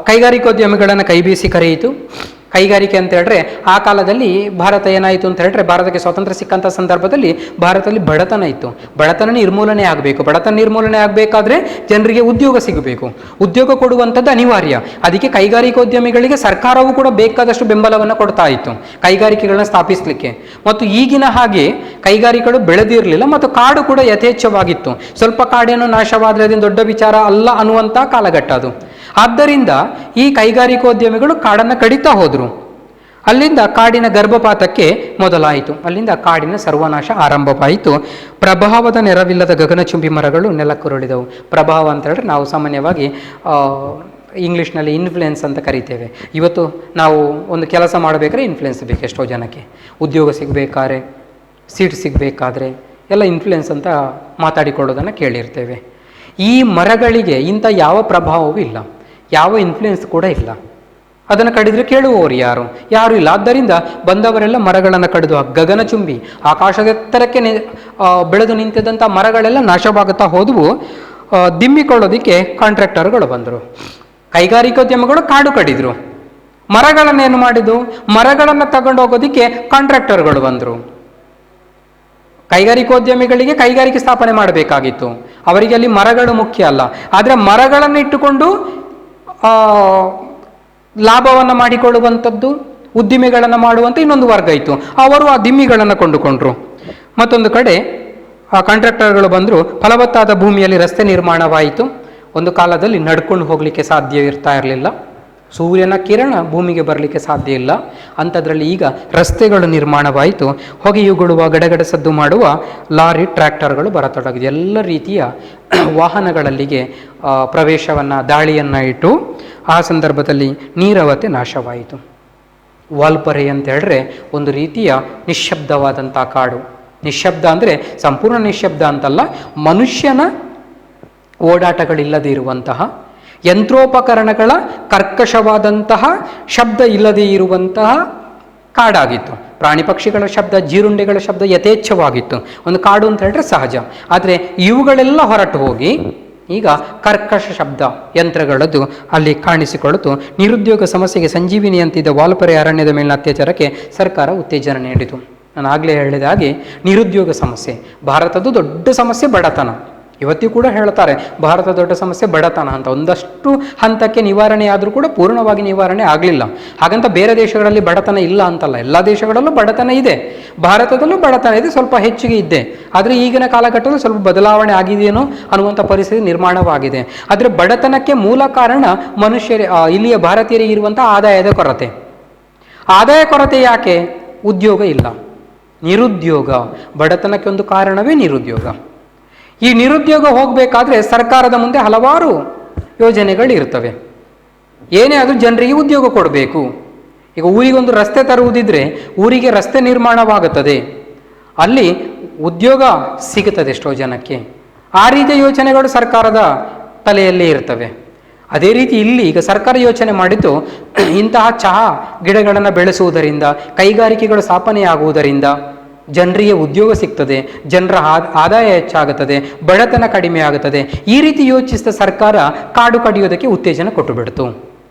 ಕೈಗಾರಿಕೋದ್ಯಮಿಗಳನ್ನು ಕೈಬೀಸಿ ಕರೆಯಿತು. ಕೈಗಾರಿಕೆ ಅಂತ ಹೇಳಿದ್ರೆ ಆ ಕಾಲದಲ್ಲಿ ಭಾರತ ಏನಾಯಿತು ಅಂತ ಹೇಳಿದ್ರೆ, ಭಾರತಕ್ಕೆ ಸ್ವಾತಂತ್ರ್ಯ ಸಿಕ್ಕಂಥ ಸಂದರ್ಭದಲ್ಲಿ ಭಾರತದಲ್ಲಿ ಬಡತನ ಇತ್ತು. ಬಡತನ ನಿರ್ಮೂಲನೆ ಆಗಬೇಕು. ಬಡತನ ನಿರ್ಮೂಲನೆ ಆಗಬೇಕಾದ್ರೆ ಜನರಿಗೆ ಉದ್ಯೋಗ ಸಿಗಬೇಕು. ಉದ್ಯೋಗ ಕೊಡುವಂಥದ್ದು ಅನಿವಾರ್ಯ. ಅದಕ್ಕೆ ಕೈಗಾರಿಕೋದ್ಯಮಿಗಳಿಗೆ ಸರ್ಕಾರವೂ ಕೂಡ ಬೇಕಾದಷ್ಟು ಬೆಂಬಲವನ್ನು ಕೊಡ್ತಾ ಇತ್ತು ಕೈಗಾರಿಕೆಗಳನ್ನ ಸ್ಥಾಪಿಸಲಿಕ್ಕೆ. ಮತ್ತು ಈಗಿನ ಹಾಗೆ ಕೈಗಾರಿಕೆಗಳು ಬೆಳೆದಿರಲಿಲ್ಲ ಮತ್ತು ಕಾಡು ಕೂಡ ಯಥೇಚ್ಛವಾಗಿತ್ತು. ಸ್ವಲ್ಪ ಕಾಡೇನೋ ನಾಶವಾದರೆ ಅದೇನು ದೊಡ್ಡ ವಿಚಾರ ಅಲ್ಲ ಅನ್ನುವಂಥ ಕಾಲಘಟ್ಟ ಅದು. ಆದ್ದರಿಂದ ಈ ಕೈಗಾರಿಕೋದ್ಯಮಿಗಳು ಕಾಡನ್ನು ಕಡಿತಾ ಹೋದರು. ಅಲ್ಲಿಂದ ಕಾಡಿನ ಗರ್ಭಪಾತಕ್ಕೆ ಮೊದಲಾಯಿತು. ಅಲ್ಲಿಂದ ಕಾಡಿನ ಸರ್ವನಾಶ ಆರಂಭವಾಯಿತು. ಪ್ರಭಾವದ ನೆರವಿಲ್ಲದ ಗಗನಚುಂಬಿ ಮರಗಳು ನೆಲಕ್ಕುರುಳಿದವು. ಪ್ರಭಾವ ಅಂತ ಹೇಳಿದ್ರೆ ನಾವು ಸಾಮಾನ್ಯವಾಗಿ ಇಂಗ್ಲೀಷ್ನಲ್ಲಿ ಇನ್ಫ್ಲುಯೆನ್ಸ್ ಅಂತ ಕರಿತೇವೆ. ಇವತ್ತು ನಾವು ಒಂದು ಕೆಲಸ ಮಾಡಬೇಕಾದ್ರೆ ಇನ್ಫ್ಲುಯೆನ್ಸ್ ಬೇಕು. ಎಷ್ಟೋ ಜನಕ್ಕೆ ಉದ್ಯೋಗ ಸಿಗಬೇಕಾದ್ರೆ, ಸೀಟ್ ಸಿಗಬೇಕಾದ್ರೆ ಎಲ್ಲ ಇನ್ಫ್ಲುಯೆನ್ಸ್ ಅಂತ ಮಾತಾಡಿಕೊಳ್ಳೋದನ್ನು ಕೇಳಿರ್ತೇವೆ. ಈ ಮರಗಳಿಗೆ ಇಂಥ ಯಾವ ಪ್ರಭಾವವೂ ಇಲ್ಲ, ಯಾವ ಇನ್ಫ್ಲುಯೆನ್ಸ್ ಕೂಡ ಇಲ್ಲ. ಅದನ್ನು ಕಡಿದ್ರೆ ಕೇಳುವವರು ಯಾರು ಇಲ್ಲ. ಆದ್ದರಿಂದ ಬಂದವರೆಲ್ಲ ಮರಗಳನ್ನು ಕಡಿದು ಗಗನಚುಂಬಿ ಆಕಾಶದೆತ್ತರಕ್ಕೆ ಬೆಳೆದು ನಿಂತಿದ್ದಂಥ ಮರಗಳೆಲ್ಲ ನಾಶವಾಗುತ್ತಾ ಹೋದವು. ದಿಮ್ಮಿಕೊಳ್ಳೋದಕ್ಕೆ ಕಾಂಟ್ರಾಕ್ಟರ್ಗಳು ಬಂದರು. ಕೈಗಾರಿಕೋದ್ಯಮಗಳು ಕಾಡು ಕಡಿದ್ರು. ಮರಗಳನ್ನೇನು ಮಾಡಿದ್ದು, ಮರಗಳನ್ನು ತಗೊಂಡು ಹೋಗೋದಕ್ಕೆ ಕಾಂಟ್ರಾಕ್ಟರ್ಗಳು ಬಂದರು. ಕೈಗಾರಿಕೋದ್ಯಮಿಗಳಿಗೆ ಕೈಗಾರಿಕೆ ಸ್ಥಾಪನೆ ಮಾಡಬೇಕಾಗಿತ್ತು. ಅವರಿಗೆ ಅಲ್ಲಿ ಮರಗಳು ಮುಖ್ಯ ಅಲ್ಲ. ಆದರೆ ಮರಗಳನ್ನು ಇಟ್ಟುಕೊಂಡು ಲಾಭವನ್ನು ಮಾಡಿಕೊಳ್ಳುವಂಥದ್ದು, ಉದ್ದಿಮೆಗಳನ್ನು ಮಾಡುವಂಥ ಇನ್ನೊಂದು ವರ್ಗ ಇತ್ತು. ಅವರು ಆ ದಿಮ್ಮಿಗಳನ್ನು ಕೊಂಡುಕೊಂಡ್ರು. ಮತ್ತೊಂದು ಕಡೆ ಆ ಕಾಂಟ್ರಾಕ್ಟರ್ಗಳು ಬಂದರು. ಫಲವತ್ತಾದ ಭೂಮಿಯಲ್ಲಿ ರಸ್ತೆ ನಿರ್ಮಾಣವಾಯಿತು. ಒಂದು ಕಾಲದಲ್ಲಿ ನಡ್ಕೊಂಡು ಹೋಗಲಿಕ್ಕೆ ಸಾಧ್ಯ ಇರ್ತಾ ಇರಲಿಲ್ಲ. ಸೂರ್ಯನ ಕಿರಣ ಭೂಮಿಗೆ ಬರಲಿಕ್ಕೆ ಸಾಧ್ಯ ಇಲ್ಲ. ಅಂಥದ್ರಲ್ಲಿ ಈಗ ರಸ್ತೆಗಳು ನಿರ್ಮಾಣವಾಯಿತು. ಹೊಗೆಯುಗುಳುವ ಗಡಗಡ ಸದ್ದು ಮಾಡುವ ಲಾರಿ ಟ್ರ್ಯಾಕ್ಟರ್ಗಳು ಬರತೊಡಗಿದೆ. ಎಲ್ಲ ರೀತಿಯ ವಾಹನಗಳಲ್ಲಿಗೆ ಪ್ರವೇಶವನ್ನು, ದಾಳಿಯನ್ನು ಇಟ್ಟು ಆ ಸಂದರ್ಭದಲ್ಲಿ ನೀರವತೆ ನಾಶವಾಯಿತು. ವಾಲ್ಪರೆ ಅಂತ ಹೇಳಿದ್ರೆ ಒಂದು ರೀತಿಯ ನಿಶ್ಶಬ್ದವಾದಂಥ ಕಾಡು. ನಿಶ್ಶಬ್ದ ಅಂದರೆ ಸಂಪೂರ್ಣ ನಿಶ್ಶಬ್ದ ಅಂತಲ್ಲ, ಮನುಷ್ಯನ ಓಡಾಟಗಳಿಲ್ಲದೆ ಇರುವಂತಹ, ಯಂತ್ರೋಪಕರಣಗಳ ಕರ್ಕಶವಾದಂತಹ ಶಬ್ದ ಇಲ್ಲದೆ ಇರುವಂತಹ ಕಾಡಾಗಿತ್ತು. ಪ್ರಾಣಿ ಪಕ್ಷಿಗಳ ಶಬ್ದ, ಜೀರುಂಡೆಗಳ ಶಬ್ದ ಯಥೇಚ್ಛವಾಗಿತ್ತು. ಒಂದು ಕಾಡು ಅಂತ ಹೇಳಿದ್ರೆ ಸಹಜ. ಆದರೆ ಇವುಗಳೆಲ್ಲ ಹೊರಟು ಹೋಗಿ ಈಗ ಕರ್ಕಶ ಶಬ್ದ ಯಂತ್ರಗಳದ್ದು ಅಲ್ಲಿ ಕಾಣಿಸಿಕೊಳ್ಳುತ್ತು. ನಿರುದ್ಯೋಗ ಸಮಸ್ಯೆಗೆ ಸಂಜೀವಿನಿ ಅಂತಿದ್ದ ವಾಲ್ಪರೆ ಅರಣ್ಯದ ಮೇಲಿನ ಅತ್ಯಾಚಾರಕ್ಕೆ ಸರ್ಕಾರ ಉತ್ತೇಜನ ನೀಡಿತು. ನಾನು ಆಗಲೇ ಹೇಳಿದ ಹಾಗೆ ನಿರುದ್ಯೋಗ ಸಮಸ್ಯೆ ಭಾರತದ ದೊಡ್ಡ ಸಮಸ್ಯೆ ಬಡತನ. ಇವತ್ತಿಗೂ ಕೂಡ ಹೇಳ್ತಾರೆ ಭಾರತದ ದೊಡ್ಡ ಸಮಸ್ಯೆ ಬಡತನ ಅಂತ. ಒಂದಷ್ಟು ಹಂತಕ್ಕೆ ನಿವಾರಣೆ ಆದರೂ ಕೂಡ ಪೂರ್ಣವಾಗಿ ನಿವಾರಣೆ ಆಗಲಿಲ್ಲ. ಹಾಗಂತ ಬೇರೆ ದೇಶಗಳಲ್ಲಿ ಬಡತನ ಇಲ್ಲ ಅಂತಲ್ಲ, ಎಲ್ಲ ದೇಶಗಳಲ್ಲೂ ಬಡತನ ಇದೆ, ಭಾರತದಲ್ಲೂ ಬಡತನ ಇದೆ, ಸ್ವಲ್ಪ ಹೆಚ್ಚಿಗೆ ಇದೆ. ಆದರೆ ಈಗಿನ ಕಾಲಘಟ್ಟದಲ್ಲಿ ಸ್ವಲ್ಪ ಬದಲಾವಣೆ ಆಗಿದೆಯೇನೋ ಅನ್ನುವಂಥ ಪರಿಸ್ಥಿತಿ ನಿರ್ಮಾಣವಾಗಿದೆ. ಆದರೆ ಬಡತನಕ್ಕೆ ಮೂಲ ಕಾರಣ ಇಲ್ಲಿಯ ಭಾರತೀಯರಿಗೆ ಇರುವಂಥ ಆದಾಯದ ಕೊರತೆ. ಆದಾಯ ಕೊರತೆ ಯಾಕೆ? ಉದ್ಯೋಗ ಇಲ್ಲ, ನಿರುದ್ಯೋಗ. ಬಡತನಕ್ಕೆ ಒಂದು ಕಾರಣವೇ ನಿರುದ್ಯೋಗ. ಈ ನಿರುದ್ಯೋಗ ಹೋಗಬೇಕಾದ್ರೆ ಸರ್ಕಾರದ ಮುಂದೆ ಹಲವಾರು ಯೋಜನೆಗಳು ಇರ್ತವೆ. ಏನೇ ಆದರೂ ಜನರಿಗೆ ಉದ್ಯೋಗ ಕೊಡಬೇಕು. ಈಗ ಊರಿಗೊಂದು ರಸ್ತೆ ತರುವುದಿದ್ರೆ ಊರಿಗೆ ರಸ್ತೆ ನಿರ್ಮಾಣವಾಗುತ್ತದೆ, ಅಲ್ಲಿ ಉದ್ಯೋಗ ಸಿಗುತ್ತದೆ ಎಷ್ಟೋ ಜನಕ್ಕೆ. ಆ ರೀತಿಯ ಯೋಚನೆಗಳು ಸರ್ಕಾರದ ತಲೆಯಲ್ಲೇ ಇರ್ತವೆ. ಅದೇ ರೀತಿ ಇಲ್ಲಿ ಈಗ ಸರ್ಕಾರ ಯೋಚನೆ ಮಾಡಿದ್ದು ಇಂತಹ ಚಹಾ ಗಿಡಗಳನ್ನು ಬೆಳೆಸುವುದರಿಂದ, ಕೈಗಾರಿಕೆಗಳು ಸ್ಥಾಪನೆಯಾಗುವುದರಿಂದ ಜನರಿಗೆ ಉದ್ಯೋಗ ಸಿಗ್ತದೆ, ಜನರ ಆದಾಯ ಹೆಚ್ಚಾಗುತ್ತದೆ, ಬಡತನ ಕಡಿಮೆ ಆಗುತ್ತದೆ. ಈ ರೀತಿ ಯೋಚಿಸಿದ ಸರ್ಕಾರ ಕಾಡು ಕಡಿಯೋದಕ್ಕೆ ಉತ್ತೇಜನ ಕೊಟ್ಟು ಬಿಡ್ತು.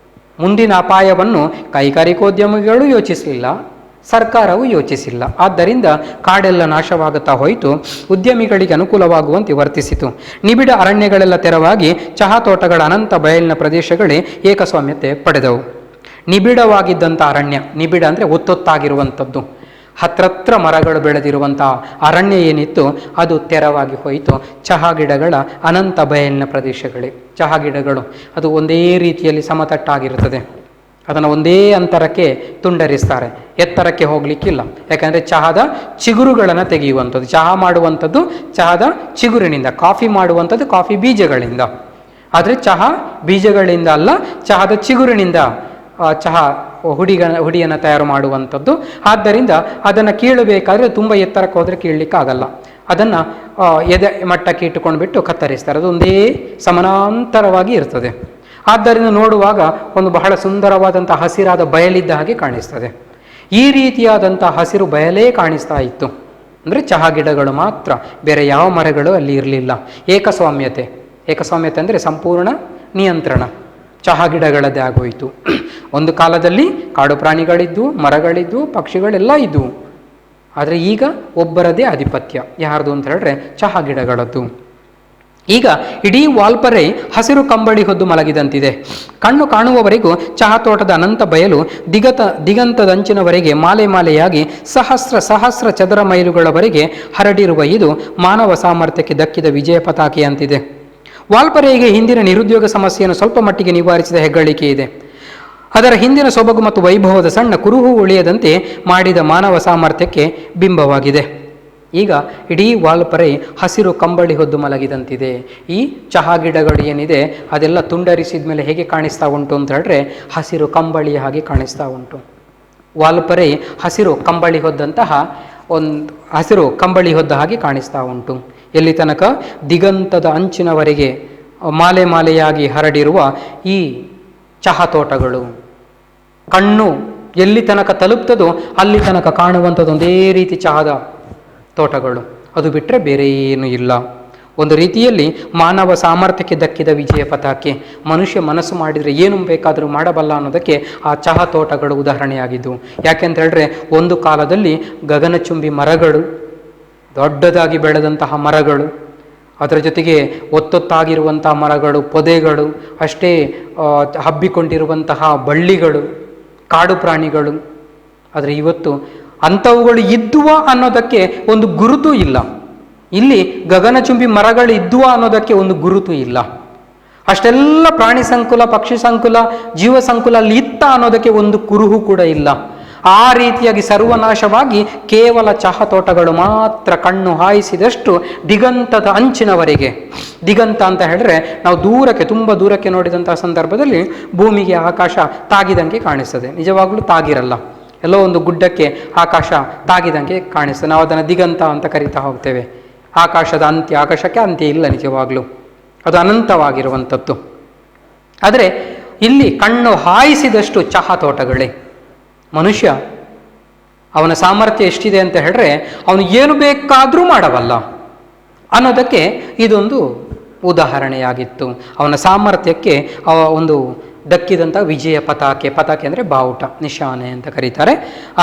ಮುಂದಿನ ಅಪಾಯವನ್ನು ಕೈಗಾರಿಕೋದ್ಯಮಿಗಳು ಯೋಚಿಸಲಿಲ್ಲ, ಸರ್ಕಾರವು ಯೋಚಿಸಿಲ್ಲ. ಆದ್ದರಿಂದ ಕಾಡೆಲ್ಲ ನಾಶವಾಗುತ್ತಾ ಹೋಯಿತು, ಉದ್ಯಮಿಗಳಿಗೆ ಅನುಕೂಲವಾಗುವಂತೆ ವರ್ತಿಸಿತು. ನಿಬಿಡ ಅರಣ್ಯಗಳೆಲ್ಲ ತೆರವಾಗಿ ಚಹಾ ತೋಟಗಳ ಅನಂತ ಬಯಲಿನ ಪ್ರದೇಶಗಳೇ ಏಕಸ್ವಾಮ್ಯತೆ ಪಡೆದವು. ನಿಬಿಡವಾಗಿದ್ದಂಥ ಅರಣ್ಯ, ನಿಬಿಡ ಅಂದರೆ ಒತ್ತೊತ್ತಾಗಿರುವಂಥದ್ದು, ಹತ್ರತ್ರ ಮರಗಳು ಬೆಳೆದಿರುವಂಥ ಅರಣ್ಯ ಏನಿತ್ತು ಅದು ತೆರವಾಗಿ ಹೋಯಿತು. ಚಹಾ ಗಿಡಗಳ ಅನಂತ ಬಯಲಿನ ಪ್ರದೇಶಗಳೇ. ಚಹಾ ಗಿಡಗಳು ಅದು ಒಂದೇ ರೀತಿಯಲ್ಲಿ ಸಮತಟ್ಟಾಗಿರುತ್ತದೆ, ಅದನ್ನು ಒಂದೇ ಅಂತರಕ್ಕೆ ತುಂಡರಿಸ್ತಾರೆ, ಎತ್ತರಕ್ಕೆ ಹೋಗಲಿಕ್ಕಿಲ್ಲ. ಯಾಕಂದರೆ ಚಹಾದ ಚಿಗುರುಗಳನ್ನು ತೆಗೆಯುವಂಥದ್ದು, ಚಹಾ ಮಾಡುವಂಥದ್ದು ಚಹಾದ ಚಿಗುರಿನಿಂದ, ಕಾಫಿ ಮಾಡುವಂಥದ್ದು ಕಾಫಿ ಬೀಜಗಳಿಂದ. ಆದರೆ ಚಹಾ ಬೀಜಗಳಿಂದ ಅಲ್ಲ, ಚಹಾದ ಚಿಗುರಿನಿಂದ ಚಹಾ ಹುಡಿಯನ್ನು ತಯಾರು ಮಾಡುವಂಥದ್ದು. ಆದ್ದರಿಂದ ಅದನ್ನು ಕೀಳಬೇಕಾದ್ರೆ ತುಂಬ ಎತ್ತರಕ್ಕೆ ಹೋದರೆ ಕೀಳಲಿಕ್ಕಾಗಲ್ಲ, ಅದನ್ನು ಎದೆ ಮಟ್ಟಕ್ಕೆ ಇಟ್ಟುಕೊಂಡ್ಬಿಟ್ಟು ಕತ್ತರಿಸ್ತಾರೆ. ಅದು ಒಂದೇ ಸಮಾನಾಂತರವಾಗಿ ಇರ್ತದೆ. ಆದ್ದರಿಂದ ನೋಡುವಾಗ ಒಂದು ಬಹಳ ಸುಂದರವಾದಂಥ ಹಸಿರಾದ ಬಯಲಿದ್ದ ಹಾಗೆ ಕಾಣಿಸ್ತದೆ. ಈ ರೀತಿಯಾದಂಥ ಹಸಿರು ಬಯಲೇ ಕಾಣಿಸ್ತಾ ಇತ್ತು. ಅಂದರೆ ಚಹಾ ಗಿಡಗಳು ಮಾತ್ರ, ಬೇರೆ ಯಾವ ಮರಗಳು ಅಲ್ಲಿ ಇರಲಿಲ್ಲ. ಏಕಸ್ವಾಮ್ಯತೆ. ಏಕಸ್ವಾಮ್ಯತೆ ಅಂದರೆ ಸಂಪೂರ್ಣ ನಿಯಂತ್ರಣ ಚಹಾ ಗಿಡಗಳದ್ದೇ ಆಗೋಯಿತು. ಒಂದು ಕಾಲದಲ್ಲಿ ಕಾಡು ಪ್ರಾಣಿಗಳಿದ್ದು, ಮರಗಳಿದ್ದು, ಪಕ್ಷಿಗಳೆಲ್ಲ ಇದ್ದವು. ಆದರೆ ಈಗ ಒಬ್ಬರದೇ ಆಧಿಪತ್ಯ. ಯಾರ್ದು ಅಂತ ಹೇಳಿದ್ರೆ ಚಹಾ ಗಿಡಗಳದ್ದು. ಈಗ ಇಡೀ ವಾಲ್ಪರೆ ಹಸಿರು ಕಂಬಳಿ ಹೊದ್ದು ಮಲಗಿದಂತಿದೆ. ಕಣ್ಣು ಕಾಣುವವರೆಗೂ ಚಹಾ ತೋಟದ ಅನಂತ ಬಯಲು ದಿಗಂತದಂಚಿನವರೆಗೆ ಮಾಲೆ ಮಾಲೆಯಾಗಿ ಸಹಸ್ರ ಚದರ ಮೈಲುಗಳವರೆಗೆ ಹರಡಿರುವ ಇದು ಮಾನವ ಸಾಮರ್ಥ್ಯಕ್ಕೆ ದಕ್ಕಿದ ವಿಜಯ ಪತಾಕೆಯಂತಿದೆ. ವಾಲ್ಪರೆಗೆ ಹಿಂದಿನ ನಿರುದ್ಯೋಗ ಸಮಸ್ಯೆಯನ್ನು ಸ್ವಲ್ಪ ಮಟ್ಟಿಗೆ ನಿವಾರಿಸಿದ ಹೆಗ್ಗಳಿಕೆ ಇದೆ. ಅದರ ಹಿಂದಿನ ಸೊಬಗು ಮತ್ತು ವೈಭವದ ಸಣ್ಣ ಕುರುಹು ಉಳಿಯದಂತೆ ಮಾಡಿದ ಮಾನವ ಸಾಮರ್ಥ್ಯಕ್ಕೆ ಬಿಂಬವಾಗಿದೆ. ಈಗ ಇಡೀ ವಾಲ್ಪರೆ ಹಸಿರು ಕಂಬಳಿ ಹೊದ್ದು ಮಲಗಿದಂತಿದೆ. ಈ ಚಹಾ ಗಿಡಗಳು ಏನಿದೆ ಅದೆಲ್ಲ ತುಂಡರಿಸಿದ ಮೇಲೆ ಹೇಗೆ ಕಾಣಿಸ್ತಾ ಉಂಟು ಅಂತ ಹೇಳಿದ್ರೆ ಹಸಿರು ಕಂಬಳಿಯ ಹಾಗೆ ಕಾಣಿಸ್ತಾ ಉಂಟು. ವಾಲ್ಪರೆ ಹಸಿರು ಕಂಬಳಿ ಹೊದ್ದಂತಹ ಹಸಿರು ಕಂಬಳಿ ಹೊದ್ದ ಹಾಗೆ ಕಾಣಿಸ್ತಾ ಉಂಟು. ಎಲ್ಲಿ ತನಕ ದಿಗಂತದ ಅಂಚಿನವರೆಗೆ ಮಾಲೆ ಮಾಲೆಯಾಗಿ ಹರಡಿರುವ ಈ ಚಹಾ ತೋಟಗಳು. ಕಣ್ಣು ಎಲ್ಲಿ ತನಕ ತಲುಪ್ತದೋ ಅಲ್ಲಿ ತನಕ ಕಾಣುವಂಥದ್ದು ಒಂದೇ ರೀತಿ ಚಹಾದ ತೋಟಗಳು. ಅದು ಬಿಟ್ಟರೆ ಬೇರೆ ಏನೂ ಇಲ್ಲ. ಒಂದು ರೀತಿಯಲ್ಲಿ ಮಾನವ ಸಾಮರ್ಥ್ಯಕ್ಕೆ ದಕ್ಕಿದ ವಿಜಯ ಪತಾಕೆ. ಮನುಷ್ಯ ಮನಸ್ಸು ಮಾಡಿದರೆ ಏನು ಬೇಕಾದರೂ ಮಾಡಬಲ್ಲ ಅನ್ನೋದಕ್ಕೆ ಆ ಚಹಾ ತೋಟಗಳು ಉದಾಹರಣೆಯಾಗಿದ್ದವು. ಯಾಕೆಂತ ಹೇಳಿದ್ರೆ ಒಂದು ಕಾಲದಲ್ಲಿ ಗಗನಚುಂಬಿ ಮರಗಳು, ದೊಡ್ಡದಾಗಿ ಬೆಳೆದಂತಹ ಮರಗಳು, ಅದರ ಜೊತೆಗೆ ಒತ್ತೊತ್ತಾಗಿರುವಂತಹ ಮರಗಳು, ಪೊದೆಗಳು, ಅಷ್ಟೇ ಹಬ್ಬಿಕೊಂಡಿರುವಂತಹ ಬಳ್ಳಿಗಳು, ಕಾಡು ಪ್ರಾಣಿಗಳು. ಆದರೆ ಇವತ್ತು ಅಂಥವುಗಳು ಇದ್ದುವ ಅನ್ನೋದಕ್ಕೆ ಒಂದು ಗುರುತು ಇಲ್ಲ. ಇಲ್ಲಿ ಗಗನಚುಂಬಿ ಮರಗಳು ಇದ್ದುವ ಅನ್ನೋದಕ್ಕೆ ಒಂದು ಗುರುತು ಇಲ್ಲ. ಅಷ್ಟೆಲ್ಲ ಪ್ರಾಣಿ ಸಂಕುಲ, ಪಕ್ಷಿ ಸಂಕುಲ, ಜೀವ ಸಂಕುಲ ಅಲ್ಲಿ ಇತ್ತ ಅನ್ನೋದಕ್ಕೆ ಒಂದು ಕುರುಹು ಕೂಡ ಇಲ್ಲ. ಆ ರೀತಿಯಾಗಿ ಸರ್ವನಾಶವಾಗಿ ಕೇವಲ ಚಹಾ ತೋಟಗಳು ಮಾತ್ರ ಕಣ್ಣು ಹಾಯಿಸಿದಷ್ಟು ದಿಗಂತದ ಅಂಚಿನವರೆಗೆ. ದಿಗಂತ ಅಂತ ಹೇಳಿದ್ರೆ ನಾವು ದೂರಕ್ಕೆ, ತುಂಬ ದೂರಕ್ಕೆ ನೋಡಿದಂತಹ ಸಂದರ್ಭದಲ್ಲಿ ಭೂಮಿಗೆ ಆಕಾಶ ತಾಗಿದಂಗೆ ಕಾಣಿಸ್ತದೆ. ನಿಜವಾಗ್ಲೂ ತಾಗಿರಲ್ಲ, ಎಲ್ಲೋ ಒಂದು ಗುಡ್ಡಕ್ಕೆ ಆಕಾಶ ತಾಗಿದಂಗೆ ಕಾಣಿಸ್ತದೆ. ನಾವು ಅದನ್ನು ದಿಗಂತ ಅಂತ ಕರಿತಾ ಹೋಗ್ತೇವೆ. ಆಕಾಶದ ಅಂತ್ಯ, ಆಕಾಶಕ್ಕೆ ಅಂತ್ಯ ಇಲ್ಲ ನಿಜವಾಗ್ಲೂ, ಅದು ಅನಂತವಾಗಿರುವಂಥದ್ದು. ಆದರೆ ಇಲ್ಲಿ ಕಣ್ಣು ಹಾಯಿಸಿದಷ್ಟು ಚಹಾ ತೋಟಗಳೇ. ಮನುಷ್ಯ ಅವನ ಸಾಮರ್ಥ್ಯ ಎಷ್ಟಿದೆ ಅಂತ ಹೇಳಿದ್ರೆ ಅವನು ಏನು ಬೇಕಾದರೂ ಮಾಡಬಲ್ಲ ಅನ್ನೋದಕ್ಕೆ ಇದೊಂದು ಉದಾಹರಣೆಯಾಗಿತ್ತು. ಅವನ ಸಾಮರ್ಥ್ಯಕ್ಕೆ ಒಂದು ದಕ್ಕಿದಂಥ ವಿಜಯ ಪತಾಕೆ ಅಂದರೆ ಬಾವುಟ, ನಿಶಾನೆ ಅಂತ ಕರೀತಾರೆ.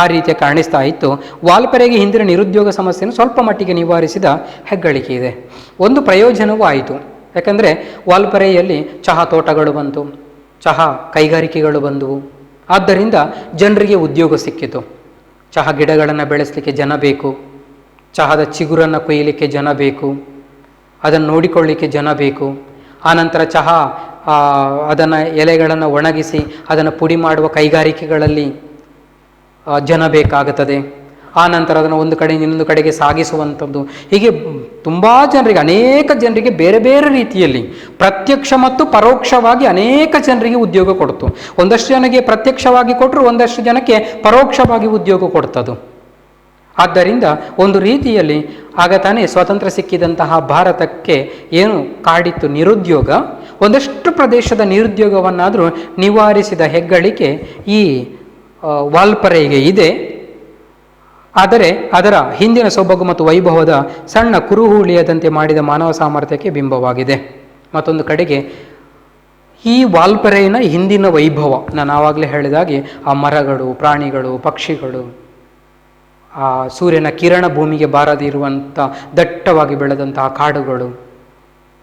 ಆ ರೀತಿಯ ಕಾಣಿಸ್ತಾ ಇತ್ತು. ವಾಲ್ಪರೆಗೆ ಹಿಂದಿನ ನಿರುದ್ಯೋಗ ಸಮಸ್ಯೆಯನ್ನು ಸ್ವಲ್ಪ ಮಟ್ಟಿಗೆ ನಿವಾರಿಸಿದ ಹೆಗ್ಗಳಿಕೆ ಇದೆ. ಒಂದು ಪ್ರಯೋಜನವೂ ಆಯಿತು. ಯಾಕಂದರೆ ವಾಲ್ಪರೆಯಲ್ಲಿ ಚಹಾ ತೋಟಗಳು ಬಂತು, ಚಹಾ ಕೈಗಾರಿಕೆಗಳು ಬಂದವು. ಆದ್ದರಿಂದ ಜನರಿಗೆ ಉದ್ಯೋಗ ಸಿಕ್ಕಿತು. ಚಹಾ ಗಿಡಗಳನ್ನು ಬೆಳೆಸಲಿಕ್ಕೆ ಜನ ಬೇಕು, ಚಹಾದ ಚಿಗುರನ್ನು ಕೊಯ್ಯಲಿಕ್ಕೆ ಜನ ಬೇಕು, ಅದನ್ನು ನೋಡಿಕೊಳ್ಳಿಕ್ಕೆ ಜನ ಬೇಕು. ಆನಂತರ ಚಹಾ ಅದನ್ನು ಎಲೆಗಳನ್ನು ಒಣಗಿಸಿ ಅದನ್ನು ಪುಡಿ ಮಾಡುವ ಕೈಗಾರಿಕೆಗಳಲ್ಲಿ ಜನ ಬೇಕಾಗುತ್ತದೆ. ಆನಂತರ ಅದನ್ನು ಒಂದು ಕಡೆಯಿಂದ ಇನ್ನೊಂದು ಕಡೆಗೆ ಸಾಗಿಸುವಂಥದ್ದು. ಹೀಗೆ ತುಂಬ ಜನರಿಗೆ, ಅನೇಕ ಜನರಿಗೆ ಬೇರೆ ಬೇರೆ ರೀತಿಯಲ್ಲಿ ಪ್ರತ್ಯಕ್ಷ ಮತ್ತು ಪರೋಕ್ಷವಾಗಿ ಅನೇಕ ಜನರಿಗೆ ಉದ್ಯೋಗ ಕೊಡ್ತು. ಒಂದಷ್ಟು ಜನಕ್ಕೆ ಪ್ರತ್ಯಕ್ಷವಾಗಿ ಕೊಟ್ಟರು, ಒಂದಷ್ಟು ಜನಕ್ಕೆ ಪರೋಕ್ಷವಾಗಿ ಉದ್ಯೋಗ ಕೊಡ್ತದು. ಆದ್ದರಿಂದ ಒಂದು ರೀತಿಯಲ್ಲಿ ಆಗ ತಾನೇ ಸ್ವಾತಂತ್ರ್ಯ ಸಿಕ್ಕಿದಂತಹ ಭಾರತಕ್ಕೆ ಏನು ಕಾಡಿತ್ತು ನಿರುದ್ಯೋಗ, ಒಂದಷ್ಟು ಪ್ರದೇಶದ ನಿರುದ್ಯೋಗವನ್ನಾದರೂ ನಿವಾರಿಸಿದ ಹೆಗ್ಗಳಿಕೆ ಈ ವಾಲ್ಪರೆಗೆ ಇದೆ. ಆದರೆ ಅದರ ಹಿಂದಿನ ಸೊಬಗು ಮತ್ತು ವೈಭವದ ಸಣ್ಣ ಕುರುಹುಳಿಯದಂತೆ ಮಾಡಿದ ಮಾನವ ಸಾಮರ್ಥ್ಯಕ್ಕೆ ಬಿಂಬವಾಗಿದೆ. ಮತ್ತೊಂದು ಕಡೆಗೆ ಈ ವಾಲ್ಪರೆಯಿನ ಹಿಂದಿನ ವೈಭವ, ನಾನು ಆವಾಗಲೇ ಹೇಳಿದಾಗೆ ಆ ಮರಗಳು, ಪ್ರಾಣಿಗಳು, ಪಕ್ಷಿಗಳು, ಆ ಸೂರ್ಯನ ಕಿರಣ ಭೂಮಿಗೆ ಬಾರದಿರುವಂಥ ದಟ್ಟವಾಗಿ ಬೆಳೆದಂತಹ ಕಾಡುಗಳು,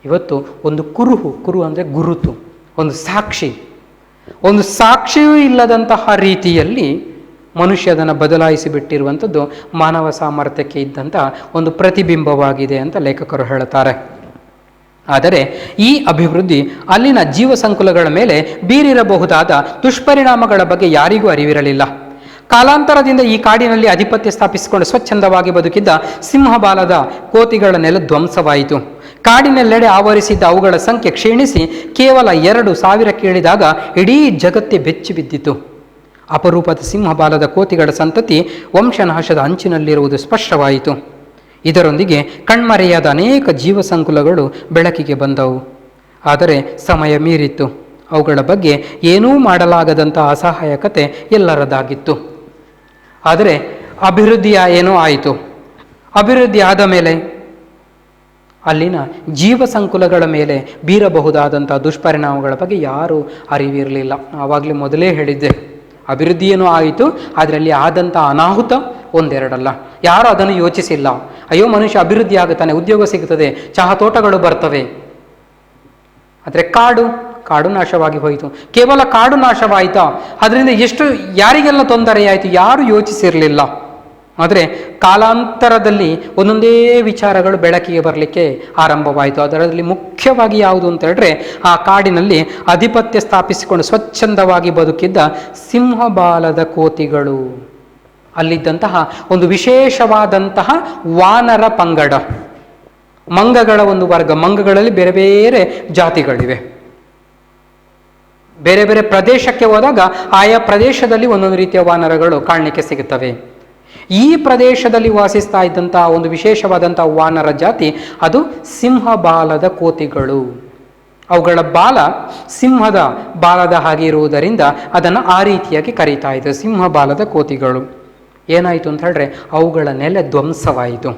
ಇವತ್ತು ಒಂದು ಕುರುಹು ಅಂದರೆ ಗುರುತು, ಒಂದು ಸಾಕ್ಷಿಯೂ ಇಲ್ಲದಂತಹ ರೀತಿಯಲ್ಲಿ ಮನುಷ್ಯ ಅದನ್ನು ಬದಲಾಯಿಸಿ ಬಿಟ್ಟಿರುವಂಥದ್ದು ಮಾನವ ಸಾಮರ್ಥ್ಯಕ್ಕೆ ಇದ್ದಂಥ ಒಂದು ಪ್ರತಿಬಿಂಬವಾಗಿದೆ ಅಂತ ಲೇಖಕರು ಹೇಳುತ್ತಾರೆ. ಆದರೆ ಈ ಅಭಿವೃದ್ಧಿ ಅಲ್ಲಿನ ಜೀವ ಸಂಕುಲಗಳ ಮೇಲೆ ಬೀರಿರಬಹುದಾದ ದುಷ್ಪರಿಣಾಮಗಳ ಬಗ್ಗೆ ಯಾರಿಗೂ ಅರಿವಿರಲಿಲ್ಲ. ಕಾಲಾಂತರದಿಂದ ಈ ಕಾಡಿನಲ್ಲಿ ಆಧಿಪತ್ಯ ಸ್ಥಾಪಿಸಿಕೊಂಡು ಸ್ವಚ್ಛಂದವಾಗಿ ಬದುಕಿದ್ದ ಸಿಂಹಬಾಲದ ಕೋತಿಗಳ ನೆಲ ಧ್ವಂಸವಾಯಿತು. ಕಾಡಿನೆಲ್ಲೆಡೆ ಆವರಿಸಿದ್ದ ಅವುಗಳ ಸಂಖ್ಯೆ ಕ್ಷೀಣಿಸಿ ಕೇವಲ 2,000 ಇಳಿದಾಗ ಇಡೀ ಜಗತ್ತೇ ಬೆಚ್ಚಿ ಬಿದ್ದಿತು. ಅಪರೂಪದ ಸಿಂಹಬಾಲದ ಕೋತಿಗಳ ಸಂತತಿ ವಂಶನಾಶದ ಅಂಚಿನಲ್ಲಿರುವುದು ಸ್ಪಷ್ಟವಾಯಿತು. ಇದರೊಂದಿಗೆ ಕಣ್ಮರೆಯಾದ ಅನೇಕ ಜೀವ ಸಂಕುಲಗಳು ಬೆಳಕಿಗೆ ಬಂದವು. ಆದರೆ ಸಮಯ ಮೀರಿತ್ತು. ಅವುಗಳ ಬಗ್ಗೆ ಏನೂ ಮಾಡಲಾಗದಂಥ ಅಸಹಾಯಕತೆ ಎಲ್ಲರದಾಗಿತ್ತು. ಆದರೆ ಅಭಿವೃದ್ಧಿಯ ಏನೋ ಆಯಿತು. ಅಭಿವೃದ್ಧಿ ಆದ ಮೇಲೆ ಅಲ್ಲಿನ ಜೀವ ಸಂಕುಲಗಳ ಮೇಲೆ ಬೀರಬಹುದಾದಂಥ ದುಷ್ಪರಿಣಾಮಗಳ ಬಗ್ಗೆ ಯಾರೂ ಅರಿವಿರಲಿಲ್ಲ. ಆವಾಗಲೇ ಮೊದಲೇ ಹೇಳಿದ್ದೆ, ಅಭಿವೃದ್ಧಿ ಏನೋ ಆಯಿತು, ಅದರಲ್ಲಿ ಆದಂಥ ಅನಾಹುತ ಒಂದೆರಡಲ್ಲ. ಯಾರೂ ಅದನ್ನು ಯೋಚಿಸಿಲ್ಲ. ಅಯ್ಯೋ, ಮನುಷ್ಯ ಅಭಿವೃದ್ಧಿ ಆಗುತ್ತಾನೆ, ಉದ್ಯೋಗ ಸಿಗುತ್ತದೆ, ಚಹಾ ತೋಟಗಳು ಬರ್ತವೆ. ಆದರೆ ಕಾಡು ನಾಶವಾಗಿ ಹೋಯಿತು. ಕೇವಲ ಕಾಡು ನಾಶವಾಯಿತಾ, ಅದರಿಂದ ಯಾರಿಗೆಲ್ಲ ತೊಂದರೆಯಾಯಿತು ಯಾರು ಯೋಚಿಸಿರಲಿಲ್ಲ. ಆದರೆ ಕಾಲಾಂತರದಲ್ಲಿ ಒಂದೊಂದೇ ವಿಚಾರಗಳು ಬೆಳಕಿಗೆ ಬರಲಿಕ್ಕೆ ಆರಂಭವಾಯಿತು. ಅದರಲ್ಲಿ ಮುಖ್ಯವಾಗಿ ಯಾವುದು ಅಂತ ಹೇಳಿದ್ರೆ, ಆ ಕಾಡಿನಲ್ಲಿ ಆಧಿಪತ್ಯ ಸ್ಥಾಪಿಸಿಕೊಂಡು ಸ್ವಚ್ಛಂದವಾಗಿ ಬದುಕಿದ್ದ ಸಿಂಹಬಾಲದ ಕೋತಿಗಳು, ಅಲ್ಲಿದ್ದಂತಹ ಒಂದು ವಿಶೇಷವಾದಂತಹ ವಾನರ ಪಂಗಡ, ಮಂಗಗಳ ಒಂದು ವರ್ಗ. ಮಂಗಗಳಲ್ಲಿ ಬೇರೆ ಬೇರೆ ಜಾತಿಗಳಿವೆ. ಬೇರೆ ಬೇರೆ ಪ್ರದೇಶಕ್ಕೆ ಹೋದಾಗ ಆಯಾ ಪ್ರದೇಶದಲ್ಲಿ ಒಂದೊಂದು ರೀತಿಯ ವಾನರಗಳು ಕಾಣಲಿಕ್ಕೆ ಸಿಗುತ್ತವೆ. ಈ ಪ್ರದೇಶದಲ್ಲಿ ವಾಸಿಸ್ತಾ ಇದ್ದಂತಹ ಒಂದು ವಿಶೇಷವಾದಂತಹ ವಾನರ ಜಾತಿ ಅದು ಸಿಂಹಬಾಲದ ಕೋತಿಗಳು. ಅವುಗಳ ಬಾಲ ಸಿಂಹದ ಬಾಲದ ಹಾಗೆ ಇರುವುದರಿಂದ ಅದನ್ನು ಆ ರೀತಿಯಾಗಿ ಕರೀತಾ ಇದ್ರು, ಸಿಂಹಬಾಲದ ಕೋತಿಗಳು. ಏನಾಯಿತು ಅಂತ ಹೇಳಿದ್ರೆ, ಅವುಗಳ ನೆಲೆ ಧ್ವಂಸವಾಯಿತು.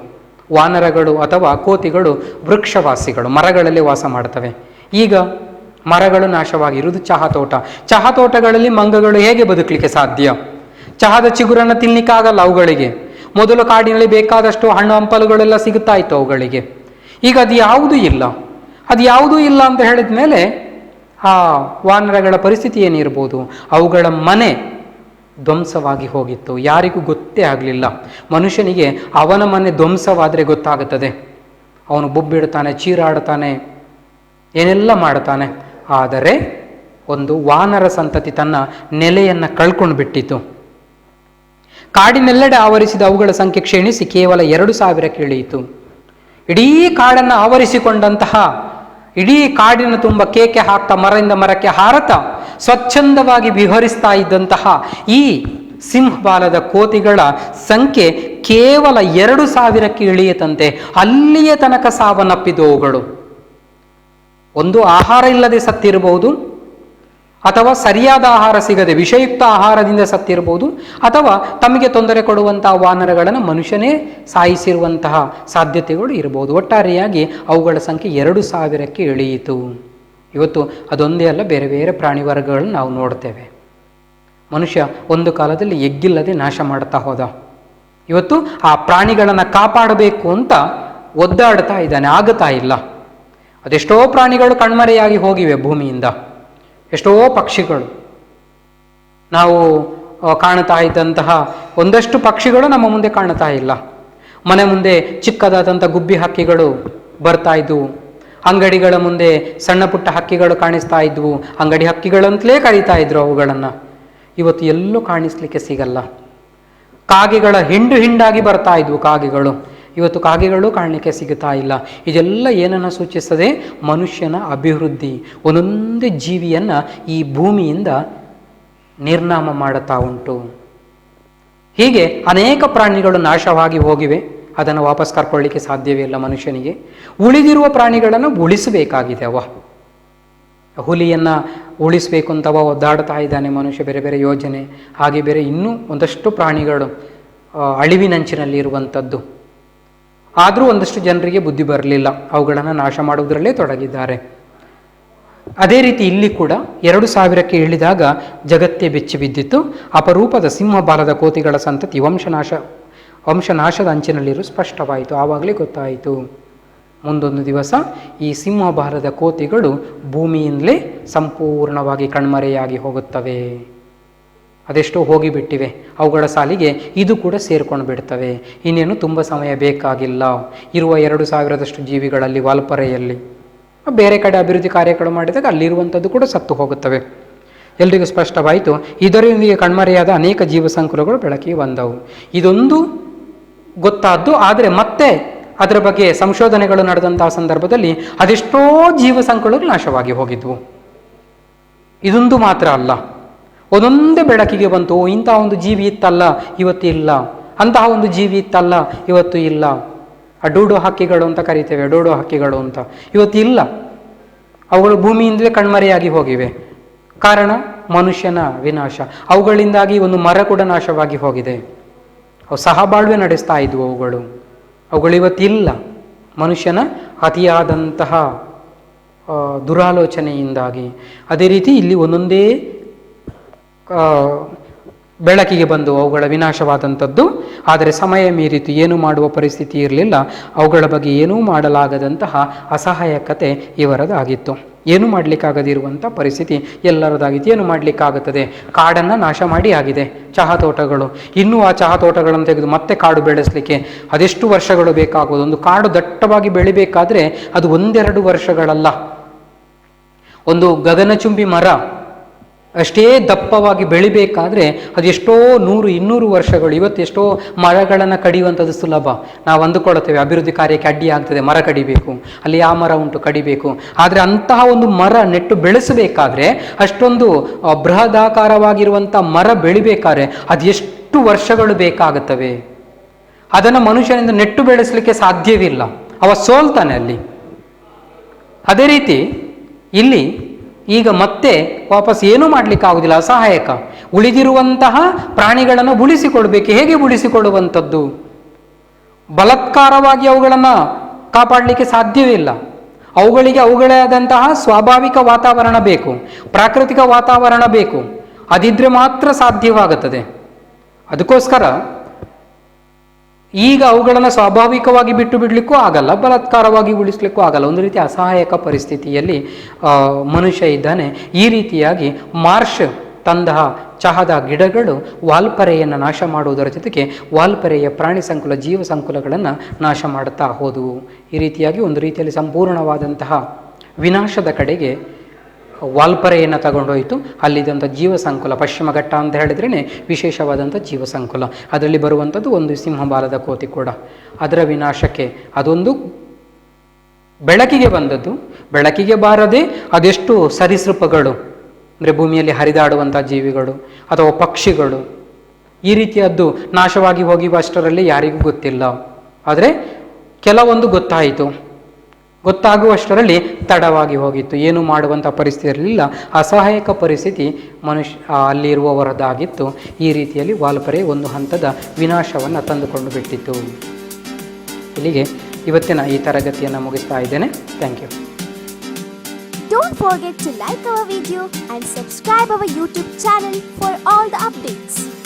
ವಾನರಗಳು ಅಥವಾ ಕೋತಿಗಳು ವೃಕ್ಷವಾಸಿಗಳು, ಮರಗಳಲ್ಲಿ ವಾಸ ಮಾಡ್ತವೆ. ಈಗ ಮರಗಳು ನಾಶವಾಗಿರುವುದು ಚಹಾ ತೋಟಗಳಲ್ಲಿ ಮಂಗಗಳು ಹೇಗೆ ಬದುಕಲಿಕ್ಕೆ ಸಾಧ್ಯ? ಚಹಾದ ಚಿಗುರನ್ನು ತಿನ್ನಲಿಕ್ಕಾಗಲ್ಲ ಅವುಗಳಿಗೆ. ಮೊದಲು ಕಾಡಿನಲ್ಲಿ ಬೇಕಾದಷ್ಟು ಹಣ್ಣು ಹಂಪಲುಗಳೆಲ್ಲ ಸಿಗುತ್ತಾ ಇತ್ತು ಅವುಗಳಿಗೆ. ಈಗ ಅದು ಯಾವುದೂ ಇಲ್ಲ ಅಂತ ಹೇಳಿದ ಮೇಲೆ ಆ ವಾನರಗಳ ಪರಿಸ್ಥಿತಿ ಏನಿರ್ಬೋದು? ಅವುಗಳ ಮನೆ ಧ್ವಂಸವಾಗಿ ಹೋಗಿತ್ತು. ಯಾರಿಗೂ ಗೊತ್ತೇ ಆಗಲಿಲ್ಲ. ಮನುಷ್ಯನಿಗೆ ಅವನ ಮನೆ ಧ್ವಂಸವಾದರೆ ಗೊತ್ತಾಗುತ್ತದೆ. ಅವನು ಬೊಬ್ಬಿಡ್ತಾನೆ, ಚೀರಾಡ್ತಾನೆ, ಏನೆಲ್ಲ ಮಾಡ್ತಾನೆ. ಆದರೆ ಒಂದು ವಾನರ ಸಂತತಿ ತನ್ನ ನೆಲೆಯನ್ನು ಕಳ್ಕೊಂಡು ಬಿಟ್ಟಿತು. ಕಾಡಿನೆಲ್ಲೆಡೆ ಆವರಿಸಿದ ಅವುಗಳ ಸಂಖ್ಯೆ ಕ್ಷೀಣಿಸಿ ಕೇವಲ 2,000 ಇಳಿಯಿತು. ಇಡೀ ಕಾಡನ್ನು ಆವರಿಸಿಕೊಂಡಂತಹ, ಇಡೀ ಕಾಡಿನ ತುಂಬ ಕೇಕೆ ಹಾಕ್ತಾ, ಮರದಿಂದ ಮರಕ್ಕೆ ಹಾರತಾ ಸ್ವಚ್ಛಂದವಾಗಿ ವಿಹರಿಸ್ತಾ ಇದ್ದಂತಹ ಈ ಸಿಂಹಬಾಲದ ಕೋತಿಗಳ ಸಂಖ್ಯೆ ಕೇವಲ 2,000 ಇಳಿಯಿತಂತೆ. ಅಲ್ಲಿಯ ತನಕ ಸಾವನ್ನಪ್ಪಿದವುಗಳು. ಒಂದು ಆಹಾರ ಇಲ್ಲದೆ ಸತ್ತಿರಬಹುದು, ಅಥವಾ ಸರಿಯಾದ ಆಹಾರ ಸಿಗದೆ ವಿಷಯುಕ್ತ ಆಹಾರದಿಂದ ಸತ್ತಿರಬಹುದು, ಅಥವಾ ತಮಗೆ ತೊಂದರೆ ಕೊಡುವಂತಹ ವಾನರಗಳನ್ನು ಮನುಷ್ಯನೇ ಸಾಯಿಸಿರುವಂತಹ ಸಾಧ್ಯತೆಗಳು ಇರಬಹುದು. ಒಟ್ಟಾರೆಯಾಗಿ ಅವುಗಳ ಸಂಖ್ಯೆ 2,000 ಇಳಿಯಿತು. ಇವತ್ತು ಅದೊಂದೇ ಅಲ್ಲ, ಬೇರೆ ಬೇರೆ ಪ್ರಾಣಿ ವರ್ಗಗಳನ್ನ ನಾವು ನೋಡ್ತೇವೆ. ಮನುಷ್ಯ ಒಂದು ಕಾಲದಲ್ಲಿ ಎಗ್ಗಿಲ್ಲದೆ ನಾಶ ಮಾಡ್ತಾ ಹೋದ. ಇವತ್ತು ಆ ಪ್ರಾಣಿಗಳನ್ನು ಕಾಪಾಡಬೇಕು ಅಂತ ಒದ್ದಾಡ್ತಾ ಇದ್ದಾನೆ, ಆಗುತ್ತಾ ಇಲ್ಲ. ಅದೆಷ್ಟೋ ಪ್ರಾಣಿಗಳು ಕಣ್ಮರೆಯಾಗಿ ಹೋಗಿವೆ ಭೂಮಿಯಿಂದ, ಎಷ್ಟೋ ಪಕ್ಷಿಗಳು. ನಾವು ಕಾಣ್ತಾ ಇದ್ದಂತಹ ಒಂದಷ್ಟು ಪಕ್ಷಿಗಳು ನಮ್ಮ ಮುಂದೆ ಕಾಣ್ತಾ ಇಲ್ಲ. ಮನೆ ಮುಂದೆ ಚಿಕ್ಕದಾದಂಥ ಗುಬ್ಬಿ ಹಕ್ಕಿಗಳು ಬರ್ತಾ ಇದ್ವು, ಅಂಗಡಿಗಳ ಮುಂದೆ ಸಣ್ಣ ಪುಟ್ಟ ಹಕ್ಕಿಗಳು ಕಾಣಿಸ್ತಾ ಇದ್ವು, ಅಂಗಡಿ ಹಕ್ಕಿಗಳಂತಲೇ ಕರೀತಾ ಇದ್ರು ಅವುಗಳನ್ನು. ಇವತ್ತು ಎಲ್ಲೂ ಕಾಣಿಸ್ಲಿಕ್ಕೆ ಸಿಗಲ್ಲ. ಕಾಗೆಗಳ ಹಿಂಡಾಗಿ ಬರ್ತಾ ಇದ್ವು ಕಾಗೆಗಳು, ಇವತ್ತು ಕಾಗೆಗಳು ಕಾಣಲಿಕ್ಕೆ ಸಿಗುತ್ತಾ ಇಲ್ಲ. ಇದೆಲ್ಲ ಏನನ್ನು ಸೂಚಿಸ್ತದೆ? ಮನುಷ್ಯನ ಅಭಿವೃದ್ಧಿ. ಒಂದೊಂದೇ ಜೀವಿಯನ್ನು ಈ ಭೂಮಿಯಿಂದ ನಿರ್ನಾಮ ಮಾಡುತ್ತಾ ಉಂಟು. ಹೀಗೆ ಅನೇಕ ಪ್ರಾಣಿಗಳು ನಾಶವಾಗಿ ಹೋಗಿವೆ, ಅದನ್ನು ವಾಪಸ್ ಕರ್ಕೊಳ್ಳಿಕ್ಕೆ ಸಾಧ್ಯವೇ ಇಲ್ಲ ಮನುಷ್ಯನಿಗೆ. ಉಳಿದಿರುವ ಪ್ರಾಣಿಗಳನ್ನು ಉಳಿಸಬೇಕಾಗಿದೆ. ಹುಲಿಯನ್ನು ಉಳಿಸಬೇಕು ಅಂತವ ಒದ್ದಾಡ್ತಾ ಇದ್ದಾನೆ ಮನುಷ್ಯ, ಬೇರೆ ಬೇರೆ ಯೋಜನೆ. ಹಾಗೆ ಬೇರೆ ಇನ್ನೂ ಒಂದಷ್ಟು ಪ್ರಾಣಿಗಳು ಅಳಿವಿನಂಚಿನಲ್ಲಿ ಇರುವಂಥದ್ದು. ಆದರೂ ಒಂದಷ್ಟು ಜನರಿಗೆ ಬುದ್ಧಿ ಬರಲಿಲ್ಲ, ಅವುಗಳನ್ನು ನಾಶ ಮಾಡುವುದರಲ್ಲೇ ತೊಡಗಿದ್ದಾರೆ. ಅದೇ ರೀತಿ ಇಲ್ಲಿ ಕೂಡ 2000ಕ್ಕೆ ಇಳಿದಾಗ ಜಗತ್ತೇ ಬೆಚ್ಚಿ ಬಿದ್ದಿತ್ತು. ಅಪರೂಪದ ಸಿಂಹಬಾಲದ ಕೋತಿಗಳ ಸಂತತಿ ವಂಶನಾಶದ ಅಂಚಿನಲ್ಲಿರು ಸ್ಪಷ್ಟವಾಯಿತು. ಆವಾಗಲೇ ಗೊತ್ತಾಯಿತು, ಮುಂದೊಂದು ದಿವಸ ಈ ಸಿಂಹಬಾಲದ ಕೋತಿಗಳು ಭೂಮಿಯಿಂದಲೇ ಸಂಪೂರ್ಣವಾಗಿ ಕಣ್ಮರೆಯಾಗಿ ಹೋಗುತ್ತವೆ. ಅದೆಷ್ಟೋ ಹೋಗಿಬಿಟ್ಟಿವೆ, ಅವುಗಳ ಸಾಲಿಗೆ ಇದು ಕೂಡ ಸೇರ್ಕೊಂಡು ಬಿಡ್ತವೆ. ಇನ್ನೇನು ತುಂಬ ಸಮಯ ಬೇಕಾಗಿಲ್ಲ. ಇರುವ 2000ದಷ್ಟು ಜೀವಿಗಳಲ್ಲಿ ವಾಲ್ಪರೆಯಲ್ಲಿ ಬೇರೆ ಕಡೆ ಅಭಿವೃದ್ಧಿ ಕಾರ್ಯಗಳು ಮಾಡಿದಾಗ ಅಲ್ಲಿರುವಂಥದ್ದು ಕೂಡ ಸತ್ತು ಹೋಗುತ್ತವೆ. ಎಲ್ರಿಗೂ ಸ್ಪಷ್ಟವಾಯಿತು. ಇದರೊಂದಿಗೆ ಕಣ್ಮರೆಯಾದ ಅನೇಕ ಜೀವಸಂಕುಲಗಳು ಬೆಳಕಿಗೆ ಬಂದವು. ಇದೊಂದು ಗೊತ್ತಾದ್ದು. ಆದರೆ ಮತ್ತೆ ಅದರ ಬಗ್ಗೆ ಸಂಶೋಧನೆಗಳು ನಡೆದಂತಹ ಸಂದರ್ಭದಲ್ಲಿ ಅದೆಷ್ಟೋ ಜೀವಸಂಕುಲಗಳು ನಾಶವಾಗಿ ಹೋಗಿದ್ವು. ಇದೊಂದು ಮಾತ್ರ ಅಲ್ಲ, ಒಂದೊಂದೇ ಬೆಳಕಿಗೆ ಬಂತು. ಇಂತಹ ಒಂದು ಜೀವಿ ಇತ್ತಲ್ಲ, ಇವತ್ತು ಇಲ್ಲ. ಅಂತಹ ಒಂದು ಜೀವಿ ಇತ್ತಲ್ಲ, ಇವತ್ತು ಇಲ್ಲ. ಆ ಡೂಡೋ ಹಕ್ಕಿಗಳು ಅಂತ ಕರಿತೇವೆ, ಡೋಡೋ ಹಕ್ಕಿಗಳು ಅಂತ, ಇವತ್ತು ಇಲ್ಲ. ಅವುಗಳು ಭೂಮಿಯಿಂದಲೇ ಕಣ್ಮರೆಯಾಗಿ ಹೋಗಿವೆ. ಕಾರಣ ಮನುಷ್ಯನ ವಿನಾಶ. ಅವುಗಳಿಂದಾಗಿ ಒಂದು ಮರ ಕೂಡ ನಾಶವಾಗಿ ಹೋಗಿದೆ. ಅವು ಸಹಬಾಳ್ವೆ ನಡೆಸ್ತಾ ಇದ್ವು ಅವುಗಳು ಇವತ್ತಿಲ್ಲ. ಮನುಷ್ಯನ ಅತಿಯಾದಂತಹ ದುರಾಲೋಚನೆಯಿಂದಾಗಿ. ಅದೇ ರೀತಿ ಇಲ್ಲಿ ಒಂದೊಂದೇ ಬೆಳಕಿಗೆ ಬಂದು ಅವುಗಳ ವಿನಾಶವಾದಂಥದ್ದು. ಆದರೆ ಸಮಯ ಮೀರಿತು, ಏನು ಮಾಡುವ ಪರಿಸ್ಥಿತಿ ಇರಲಿಲ್ಲ. ಅವುಗಳ ಬಗ್ಗೆ ಏನೂ ಮಾಡಲಾಗದಂತಹ ಅಸಹಾಯಕತೆ ಇವರದಾಗಿತ್ತು. ಏನು ಮಾಡಲಿಕ್ಕಾಗದಿರುವಂಥ ಪರಿಸ್ಥಿತಿ ಎಲ್ಲರದಾಗಿತ್ತು. ಏನು ಮಾಡಲಿಕ್ಕಾಗುತ್ತದೆ? ಕಾಡನ್ನು ನಾಶ ಮಾಡಿ ಆಗಿದೆ. ಚಹಾ ತೋಟಗಳು, ಇನ್ನೂ ಆ ಚಹಾ ತೋಟಗಳನ್ನು ತೆಗೆದು ಮತ್ತೆ ಕಾಡು ಬೆಳೆಸಲಿಕ್ಕೆ ಅದೆಷ್ಟು ವರ್ಷಗಳು ಬೇಕಾಗೋದು. ಒಂದು ಕಾಡು ದಟ್ಟವಾಗಿ ಬೆಳಿಬೇಕಾದ್ರೆ ಅದು 1-2 ವರ್ಷಗಳಲ್ಲ. ಒಂದು ಗಗನಚುಂಬಿ ಮರ ಅಷ್ಟೇ ದಪ್ಪವಾಗಿ ಬೆಳಿಬೇಕಾದ್ರೆ ಅದೆಷ್ಟೋ 100-200 ವರ್ಷಗಳು. ಇವತ್ತೆಷ್ಟೋ ಮರಗಳನ್ನು ಕಡಿಯುವಂಥದ್ದು ಸುಲಭ. ನಾವು ಅಂದುಕೊಳ್ಳುತ್ತೇವೆ ಅಭಿವೃದ್ಧಿ ಕಾರ್ಯಕ್ಕೆ ಅಡ್ಡಿ ಆಗ್ತದೆ, ಮರ ಕಡಿಬೇಕು, ಅಲ್ಲಿ ಆ ಮರ ಉಂಟು ಕಡಿಬೇಕು. ಆದರೆ ಅಂತಹ ಒಂದು ಮರ ನೆಟ್ಟು ಬೆಳೆಸಬೇಕಾದ್ರೆ, ಅಷ್ಟೊಂದು ಬೃಹದಾಕಾರವಾಗಿರುವಂಥ ಮರ ಬೆಳಿಬೇಕಾದ್ರೆ ಅದೆಷ್ಟು ವರ್ಷಗಳು ಬೇಕಾಗುತ್ತವೆ. ಅದನ್ನು ಮನುಷ್ಯನಿಂದ ನೆಟ್ಟು ಬೆಳೆಸಲಿಕ್ಕೆ ಸಾಧ್ಯವಿಲ್ಲ, ಅವ ಸೋಲ್ತಾನೆ ಅಲ್ಲಿ. ಅದೇ ರೀತಿ ಇಲ್ಲಿ ಈಗ ಮತ್ತೆ ವಾಪಸ್ ಏನೂ ಮಾಡಲಿಕ್ಕಾಗುವುದಿಲ್ಲ, ಅಸಹಾಯಕ. ಉಳಿದಿರುವಂತಹ ಪ್ರಾಣಿಗಳನ್ನು ಉಳಿಸಿಕೊಳ್ಬೇಕು. ಹೇಗೆ ಉಳಿಸಿಕೊಳ್ಳುವಂಥದ್ದು? ಬಲಾತ್ಕಾರವಾಗಿ ಅವುಗಳನ್ನು ಕಾಪಾಡಲಿಕ್ಕೆ ಸಾಧ್ಯವಿಲ್ಲ. ಅವುಗಳಿಗೆ ಅವುಗಳೇ ಆದಂತಹ ಸ್ವಾಭಾವಿಕ ವಾತಾವರಣ ಬೇಕು, ಪ್ರಾಕೃತಿಕ ವಾತಾವರಣ ಬೇಕು. ಅದಿದ್ರೆ ಮಾತ್ರ ಸಾಧ್ಯವಾಗುತ್ತದೆ. ಅದಕ್ಕೋಸ್ಕರ ಈಗ ಅವುಗಳನ್ನು ಸ್ವಾಭಾವಿಕವಾಗಿ ಬಿಟ್ಟು ಬಿಡಲಿಕ್ಕೂ ಆಗಲ್ಲ, ಬಲಾತ್ಕಾರವಾಗಿ ಉಳಿಸ್ಲಿಕ್ಕೂ ಆಗಲ್ಲ. ಒಂದು ರೀತಿ ಅಸಹಾಯಕ ಪರಿಸ್ಥಿತಿಯಲ್ಲಿ ಮನುಷ್ಯ ಇದ್ದಾನೆ. ಈ ರೀತಿಯಾಗಿ ಮಾರ್ಷ್ ತಂತಹ ಚಹದ ಗಿಡಗಳು ವಾಲ್ಪರೆಯನ್ನು ನಾಶ ಮಾಡುವುದರ ಜೊತೆಗೆ ವಾಲ್ಪರೆಯ ಪ್ರಾಣಿ ಸಂಕುಲ, ಜೀವ ಸಂಕುಲಗಳನ್ನು ನಾಶ ಮಾಡುತ್ತಾ ಹೋದವು. ಈ ರೀತಿಯಾಗಿ ಒಂದು ರೀತಿಯಲ್ಲಿ ಸಂಪೂರ್ಣವಾದಂತಹ ವಿನಾಶದ ಕಡೆಗೆ ವಾಲ್ಪರೆಯನ್ನು ತಗೊಂಡೋಯಿತು. ಅಲ್ಲಿದ್ದಂಥ ಜೀವ ಸಂಕುಲ, ಪಶ್ಚಿಮ ಘಟ್ಟ ಅಂತ ಹೇಳಿದ್ರೇ ವಿಶೇಷವಾದಂಥ ಜೀವ ಸಂಕುಲ. ಅದರಲ್ಲಿ ಬರುವಂಥದ್ದು ಒಂದು ಸಿಂಹಬಾಲದ ಕೋತಿ ಕೂಡ. ಅದರ ವಿನಾಶಕ್ಕೆ ಅದೊಂದು ಬೆಳಕಿಗೆ ಬಂದದ್ದು. ಬೆಳಕಿಗೆ ಬಾರದೆ ಅದೆಷ್ಟು ಸರೀಸೃಪಗಳು, ಅಂದರೆ ಭೂಮಿಯಲ್ಲಿ ಹರಿದಾಡುವಂಥ ಜೀವಿಗಳು ಅಥವಾ ಪಕ್ಷಿಗಳು, ಈ ರೀತಿಯದ್ದು ನಾಶವಾಗಿ ಹೋಗುವಷ್ಟರಲ್ಲಿ ಯಾರಿಗೂ ಗೊತ್ತಿಲ್ಲ. ಆದರೆ ಕೆಲವೊಂದು ಗೊತ್ತಾಯಿತು. ಗೊತ್ತಾಗುವಷ್ಟರಲ್ಲಿ ತಡವಾಗಿ ಹೋಗಿತ್ತು. ಏನು ಮಾಡುವಂಥ ಪರಿಸ್ಥಿತಿ ಇರಲಿಲ್ಲ. ಅಸಹಾಯಕ ಪರಿಸ್ಥಿತಿ ಅಲ್ಲಿರುವವರದಾಗಿತ್ತು. ಈ ರೀತಿಯಲ್ಲಿ ವಾಲ್ಪರೆ ಒಂದು ಹಂತದ ವಿನಾಶವನ್ನು ತಂದುಕೊಂಡು ಬಿಟ್ಟಿತ್ತು. ಇಲ್ಲಿಗೆ ಇವತ್ತಿನ ಈ ತರಗತಿಯನ್ನು ಮುಗಿಸ್ತಾ ಇದ್ದೇನೆ. Thank you. Don't forget to like our video and subscribe our YouTube channel for all the updates.